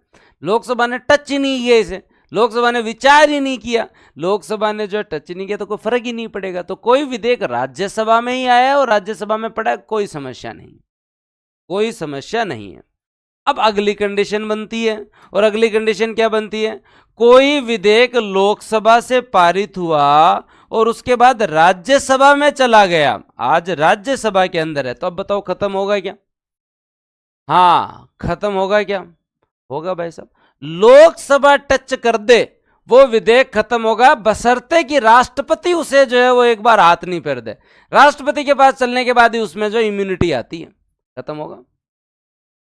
लोकसभा ने टच ही नहीं किया इसे, लोकसभा ने विचार ही नहीं किया, लोकसभा ने जो टच नहीं किया तो कोई फर्क ही नहीं पड़ेगा। तो कोई विधेयक राज्यसभा में ही आया और राज्यसभा में पड़ा, कोई समस्या नहीं, कोई समस्या नहीं है। अब अगली कंडीशन बनती है, और अगली कंडीशन क्या बनती है? कोई विधेयक लोकसभा से पारित हुआ और उसके बाद राज्यसभा में चला गया, आज राज्यसभा के अंदर है, तो अब बताओ खत्म होगा क्या? हाँ, खत्म होगा क्या? होगा भाई साहब, लोकसभा टच कर दे वो विधेयक खत्म होगा, बशर्ते कि राष्ट्रपति उसे जो है वो एक बार हाथ नहीं फेर दे, राष्ट्रपति के पास चलने के बाद ही उसमें जो इम्यूनिटी आती है, खत्म होगा।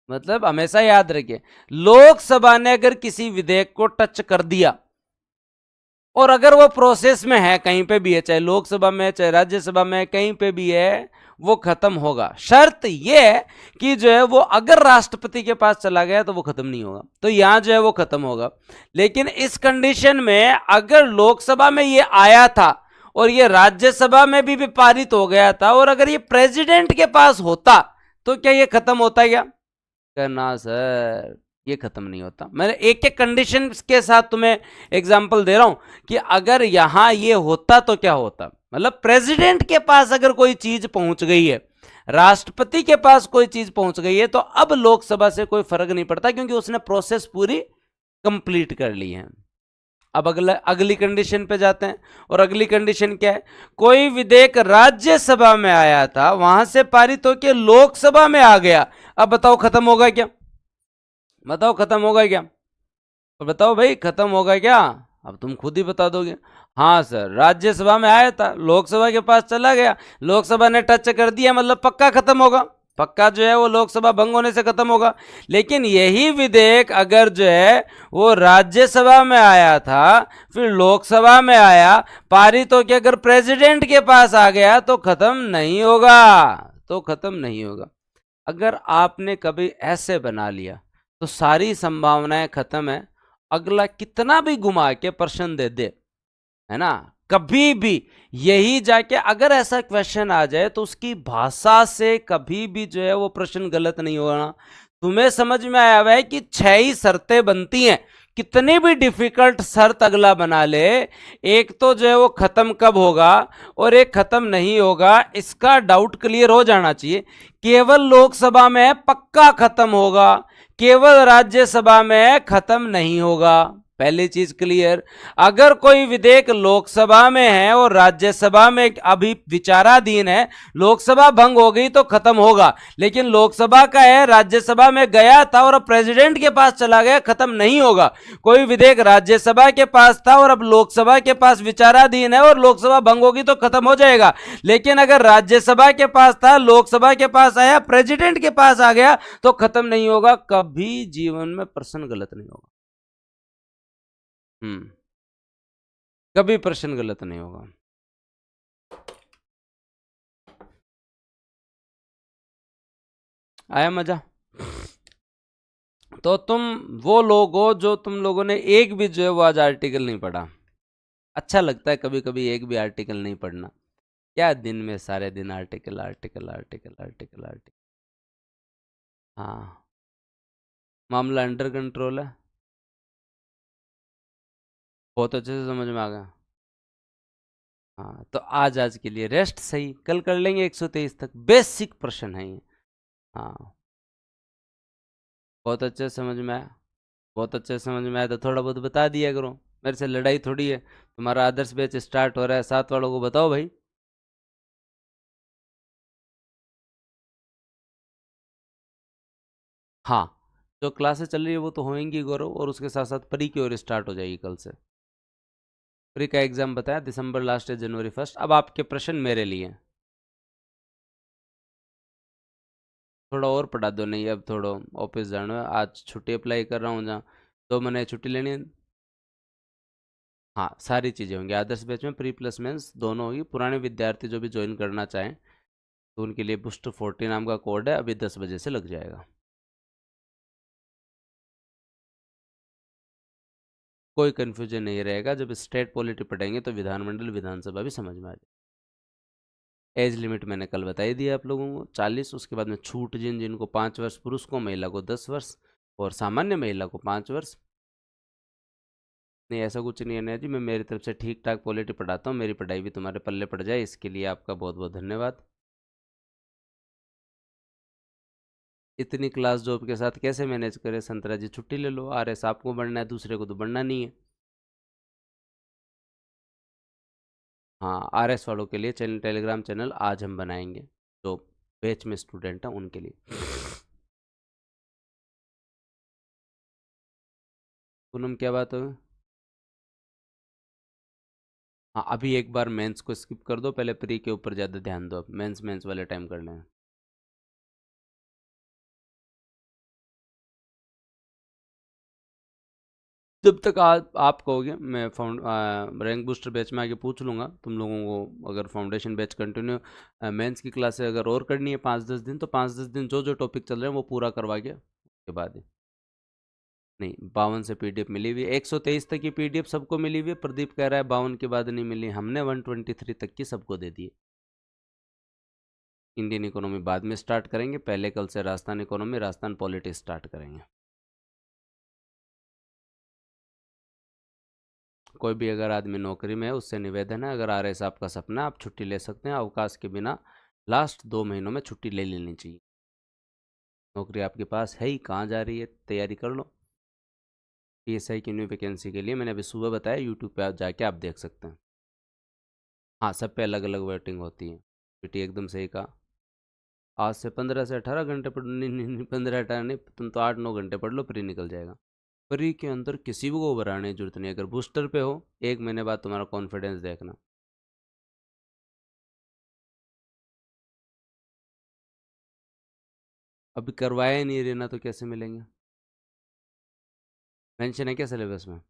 मतलब हमेशा याद रखिए, लोकसभा ने अगर किसी विधेयक को टच कर दिया और अगर वो प्रोसेस में है, कहीं पे भी है, चाहे लोकसभा में चाहे राज्यसभा में, कहीं पे भी है, वो खत्म होगा। शर्त ये है कि जो है वो अगर राष्ट्रपति के पास चला गया तो वो खत्म नहीं होगा, तो यहां जो है वो खत्म होगा। लेकिन इस कंडीशन में अगर लोकसभा में ये आया था और ये राज्यसभा में भी पारित हो गया था और अगर ये प्रेसिडेंट के पास होता तो क्या ये खत्म होता क्या? ना सर, ये खत्म नहीं होता। मैंने एक एक कंडीशन के साथ तुम्हें एग्जांपल दे रहा हूं कि अगर यहां ये होता तो क्या होता। मतलब प्रेसिडेंट के पास अगर कोई चीज पहुंच गई है, राष्ट्रपति के पास कोई चीज पहुंच गई है, तो अब लोकसभा से कोई फर्क नहीं पड़ता, क्योंकि उसने प्रोसेस पूरी कंप्लीट कर ली है। अब अगली कंडीशन पे जाते हैं, और अगली कंडीशन क्या है? कोई विधेयक राज्यसभा में आया था, वहां से पारित होकर लोकसभा में आ गया, अब बताओ खत्म होगा क्या? बताओ खत्म होगा क्या? तो बताओ भाई, खत्म होगा क्या? अब तुम खुद ही बता दोगे। हाँ सर, राज्यसभा में आया था, लोकसभा के पास चला गया, लोकसभा ने टच कर दिया, मतलब पक्का खत्म होगा, पक्का जो है वो लोकसभा भंग होने से खत्म होगा। लेकिन यही विधेयक अगर जो है वो राज्यसभा में आया था, फिर लोकसभा में आया, पारित होकर अगर प्रेसिडेंट के पास आ गया, तो खत्म नहीं होगा, तो खत्म नहीं होगा। अगर आपने कभी ऐसे बना लिया तो सारी संभावनाएं खत्म है, अगला कितना भी घुमा के प्रश्न दे दे, है ना, कभी भी यही जाके अगर ऐसा क्वेश्चन आ जाए तो उसकी भाषा से कभी भी जो है वो प्रश्न गलत नहीं होना। तुम्हें समझ में आया हुआ है कि 6 ही शर्तें बनती हैं, कितनी भी डिफिकल्ट शर्त अगला बना ले, एक तो जो है वो खत्म कब होगा और एक खत्म नहीं होगा, इसका डाउट क्लियर हो जाना चाहिए। केवल लोकसभा में पक्का खत्म होगा, केवल राज्यसभा में खत्म नहीं होगा। पहली चीज क्लियर। अगर कोई विधेयक लोकसभा में है और राज्यसभा में अभी विचाराधीन है, लोकसभा भंग हो गई तो खत्म होगा, लेकिन लोकसभा का है, राज्यसभा में गया था और अब प्रेसिडेंट के पास चला गया, खत्म नहीं होगा। कोई विधेयक राज्यसभा के पास था और अब लोकसभा के पास विचाराधीन है और लोकसभा भंग होगी तो खत्म हो जाएगा। लेकिन अगर राज्यसभा के पास था, लोकसभा के पास आया, प्रेसिडेंट के पास आ गया, तो खत्म नहीं होगा। कभी जीवन में प्रश्न गलत नहीं होगा। कभी प्रश्न गलत नहीं होगा। आया मजा? तो तुम वो लोग हो जो तुम लोगों ने एक भी जो है वो आज आर्टिकल नहीं पढ़ा। अच्छा लगता है कभी कभी एक भी आर्टिकल नहीं पढ़ना। क्या दिन में सारे दिन article article article article article. हाँ, मामला अंडर कंट्रोल है, बहुत अच्छे से समझ में आ गया। हाँ, तो आज के लिए रेस्ट सही, कल कर लेंगे 123 तक। बेसिक प्रश्न है ये। हाँ, बहुत अच्छे से समझ में आया, बहुत अच्छे से समझ में आया, तो थोड़ा बहुत बता दिया करो, मेरे से लड़ाई थोड़ी है। तुम्हारा आदर्श बैच स्टार्ट हो रहा है, साथ वालों को बताओ भाई। हाँ, जो क्लासेस चल रही है वो तो होंगी गौरव, और उसके साथ साथ प्री की ओर स्टार्ट हो जाएगी कल से। प्री का एग्जाम बताया दिसंबर लास्ट है, जनवरी फर्स्ट। अब आपके प्रश्न मेरे लिए थोड़ा और पढ़ा दो, नहीं अब थोड़ा ऑफिस जाना है, आज छुट्टी अप्लाई कर रहा हूँ, जहाँ 2 महीने छुट्टी लेनी है। हाँ, सारी चीज़ें होंगी आदर्श बैच में, प्री प्लस मेंस दोनों होगी। पुराने विद्यार्थी जो भी ज्वाइन करना चाहें तो उनके लिए बूस्ट 40 नाम का कोड है, अभी 10 बजे से लग जाएगा। कोई कन्फ्यूजन नहीं रहेगा, जब स्टेट पॉलिटी पढ़ेंगे तो विधानमंडल विधानसभा भी समझ में आ जाए। एज लिमिट मैंने कल बताई दी आप लोगों को 40, उसके बाद में छूट जिनको 5 वर्ष, पुरुष को, महिला को 10 वर्ष, और सामान्य महिला को 5 वर्ष। नहीं, ऐसा कुछ नहीं है नया जी, मैं मेरी तरफ से ठीक ठाक पॉलिटी पढ़ाता हूँ, मेरी पढ़ाई भी तुम्हारे पल्ले पड़ जाए, इसके लिए आपका बहुत बहुत धन्यवाद। इतनी क्लास जॉब के साथ कैसे मैनेज करें संतरा जी? छुट्टी ले लो, RS आपको बढ़ना है, दूसरे को तो बढ़ना नहीं है। हाँ, RS वालों के लिए चैनल, टेलीग्राम चैनल आज हम बनाएंगे, जो बैच में स्टूडेंट हैं उनके लिए। पूनम क्या बात हो? हाँ, अभी एक बार मेंस को स्किप कर दो, पहले प्री के ऊपर ज़्यादा ध्यान दो, मेंस मेंस वाले टाइम कर लें। जब तक आप कहोगे, मैं रैंक बूस्टर बैच में आके पूछ लूँगा तुम लोगों को। अगर फाउंडेशन बैच कंटिन्यू, मेंस की क्लासेस अगर और करनी है 5-10 दिन, तो 5-10 दिन जो जो टॉपिक चल रहे हैं वो पूरा करवा के उसके बाद ही। नहीं, 52 से PDF मिली हुई है, 123 तक की PDF सबको मिली हुई है। प्रदीप कह रहा है 52 के बाद नहीं मिली, हमने 123 तक की सबको दे दी। इंडियन इकोनॉमी बाद में स्टार्ट करेंगे, पहले कल से Rajasthan economy, Rajasthan politics start करेंगे। कोई भी अगर आदमी नौकरी में है उससे निवेदन है, अगर आरएस आपका सपना है, आप छुट्टी ले सकते हैं। अवकाश के बिना लास्ट 2 महीनों में छुट्टी ले लेनी चाहिए। नौकरी आपके पास है ही, कहाँ जा रही है, तैयारी कर लो। पीएसआई की न्यू वैकेंसी के लिए मैंने अभी सुबह बताया, यूट्यूब पे आप जाके आप देख सकते हैं। हाँ, सब पे अलग अलग वेटिंग होती है। पीटी एकदम सही कहा। आज से 15 से 18 घंटे पढ़, नहीं नहीं नहीं, 15-18 नहीं, तुम तो 8-9 घंटे पढ़ लो, प्री निकल जाएगा। प्री के अंदर किसी को घबराने की जरूरत नहीं। अगर बूस्टर पे हो, 1 महीने बाद तुम्हारा कॉन्फिडेंस देखना। अभी करवाया ही नहीं रहना तो कैसे मिलेंगे? मेंशन है क्या सिलेबस में?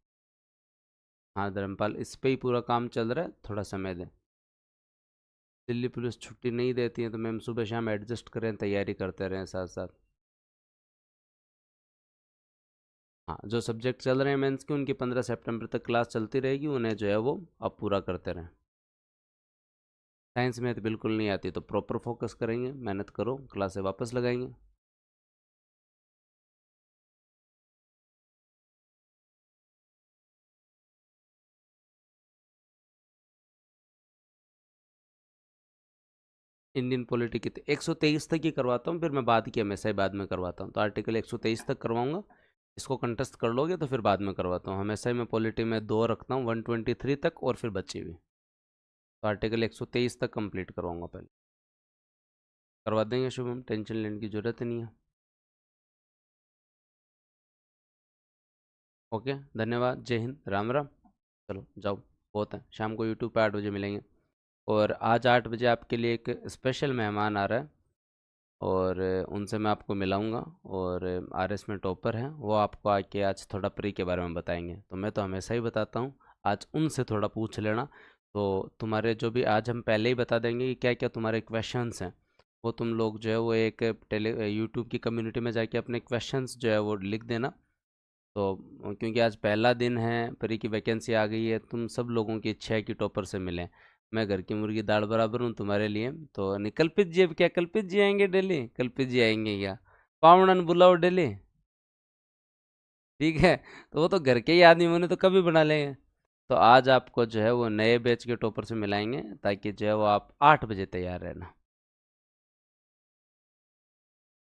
हाँ धर्मपाल, इस पे ही पूरा काम चल रहा है, थोड़ा समय दें। दिल्ली पुलिस छुट्टी नहीं देती है तो मैम सुबह शाम एडजस्ट करें, तैयारी करते रहें साथ साथ। हाँ, जो सब्जेक्ट चल रहे हैं मेंस के, उनकी 15 सितंबर तक क्लास चलती रहेगी, उन्हें जो है वो अब पूरा करते रहें। साइंस में तो बिल्कुल नहीं आती तो प्रॉपर फोकस करेंगे, मेहनत करो, क्लास से वापस लगाएंगे। इंडियन पॉलिटी की 123 तक ही करवाता हूँ, फिर मैं बाद की हमेशा ही बाद में करवाता हूँ। तो आर्टिकल 123 तक करवाऊंगा, इसको कंटेस्ट कर लोगे तो फिर बाद में करवाता हूँ। हमेशा ही मैं पॉलिटी में 2 रखता हूँ, 123 तक और फिर बची हुई। तो आर्टिकल 123 तक कंप्लीट करवाऊंगा पहले। करवा देंगे शुभम, टेंशन लेने की ज़रूरत ही नहीं है। ओके, धन्यवाद, जय हिंद, राम राम। चलो जाओ, बहुत है। शाम को यूट्यूब पे 8 बजे मिलेंगे। और आज 8 बजे आपके लिए एक स्पेशल मेहमान आ रहा है, और उनसे मैं आपको मिलाऊंगा। और आरएस में टॉपर हैं वो, आपको आके आज थोड़ा प्री के बारे में बताएंगे। तो मैं तो हमेशा ही बताता हूँ, आज उनसे थोड़ा पूछ लेना। तो तुम्हारे जो भी, आज हम पहले ही बता देंगे कि क्या क्या तुम्हारे क्वेश्चंस हैं, वो तुम लोग जो है वो एक यूट्यूब की कम्युनिटी में जाके अपने क्वेश्चंस जो है वो लिख देना। तो क्योंकि आज पहला दिन है, प्री की वैकेंसी आ गई है, तुम सब लोगों की इच्छा है कि टॉपर से मिलें। मैं घर की मुर्गी दाल बराबर हूँ तुम्हारे लिए। तो नहीं, कल्पित जी, अब क्या कल्पित जी आएंगे डेली? कल्पित जी आएंगे क्या? पावड़न बुलाओ डेली। ठीक है, तो वो तो घर के ही आदमी होने तो कभी बना लेंगे। तो आज आपको जो है वो नए बैच के टॉपर से मिलाएंगे, ताकि जो है वो आप 8 बजे तैयार रहना।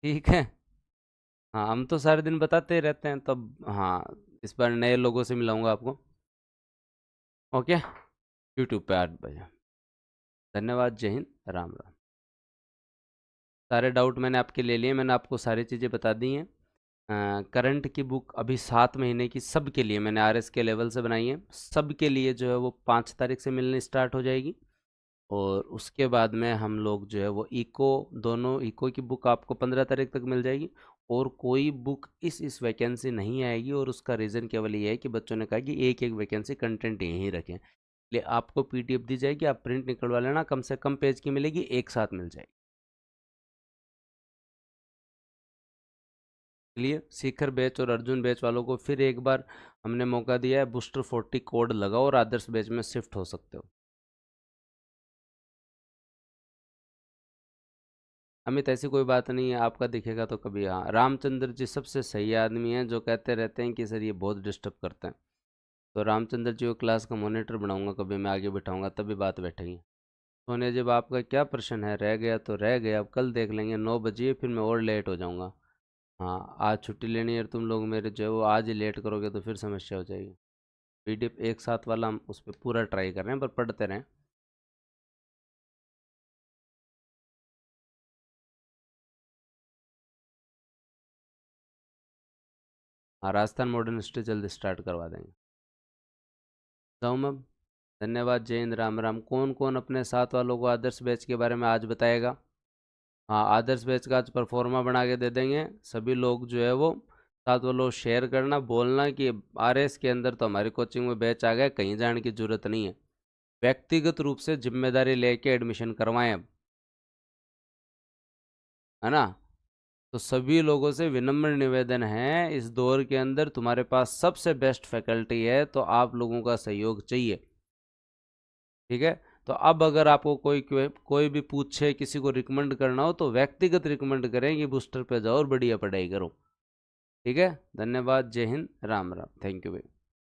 ठीक है। हाँ, हम तो सारे दिन बताते ही रहते हैं, तब हाँ, इस बार नए लोगों से मिलाऊंगा आपको। ओके, यूट्यूब पे 8 बजे। धन्यवाद, जय हिंद, राम राम। सारे डाउट मैंने आपके ले लिए, मैंने आपको सारी चीज़ें बता दी हैं। करंट की बुक अभी 7 महीने की सब के लिए मैंने आरएस के लेवल से बनाई है। सब के लिए जो है वो 5 तारीख से मिलनी स्टार्ट हो जाएगी। और उसके बाद में हम लोग जो है वो इको, दोनों इको की बुक आपको 15 तारीख तक मिल जाएगी। और कोई बुक इस वैकेंसी नहीं आएगी, और उसका रीज़न केवल ये है कि बच्चों ने कहा कि एक एक वैकेंसी कंटेंट यहीं रखें, इसलिए आपको पीडीएफ दी जाएगी, आप प्रिंट निकलवा लेना, कम से कम पेज की मिलेगी, एक साथ मिल जाएगी। इसलिए शिखर बैच और अर्जुन बैच वालों को फिर एक बार हमने मौका दिया है, बूस्टर 40 कोड लगाओ और आदर्श बैच में शिफ्ट हो सकते हो। अमित, ऐसी कोई बात नहीं है, आपका दिखेगा तो कभी। हाँ, रामचंद्र जी सबसे सही आदमी हैं, जो कहते रहते हैं कि सर ये बहुत डिस्टर्ब करते हैं। तो रामचंद्र जी को क्लास का मॉनिटर बनाऊंगा, कभी मैं आगे बिठाऊंगा, तभी बात बैठेगी। सोनिया, जब आपका क्या प्रश्न है? रह गया तो रह गया, अब कल देख लेंगे। 9 बजे फिर मैं और लेट हो जाऊंगा। हाँ, आज छुट्टी लेनी है और तुम लोग मेरे जो है वो आज ही लेट करोगे तो फिर समस्या हो जाएगी। पीडीएफ एक साथ वाला हम उस पर पूरा ट्राई कर रहे हैं, पर पढ़ते रहें। हाँ, राजस्थान मॉडर्न हिस्ट्री जल्द स्टार्ट करवा देंगे। जाऊँ मैं? धन्यवाद, जय हिंद, राम राम। कौन कौन अपने साथ वालों को आदर्श बैच के बारे में आज बताएगा? हाँ, आदर्श बैच का आज परफॉर्मा बना के दे देंगे। सभी लोग जो है वो साथ वालों शेयर करना, बोलना कि आरएस के अंदर तो हमारी कोचिंग में बैच आ गया, कहीं जाने की जरूरत नहीं है। व्यक्तिगत रूप से जिम्मेदारी लेके एडमिशन करवाएं अब, है ना? तो सभी लोगों से विनम्र निवेदन है, इस दौर के अंदर तुम्हारे पास सबसे बेस्ट फैकल्टी है, तो आप लोगों का सहयोग चाहिए। ठीक है? तो अब अगर आपको कोई भी पूछे, किसी को रिकमेंड करना हो, तो व्यक्तिगत रिकमेंड करें कि बूस्टर पे जाओ और बढ़िया पढ़ाई करो। ठीक है? धन्यवाद, जय हिंद, राम राम, थैंक यू भाई।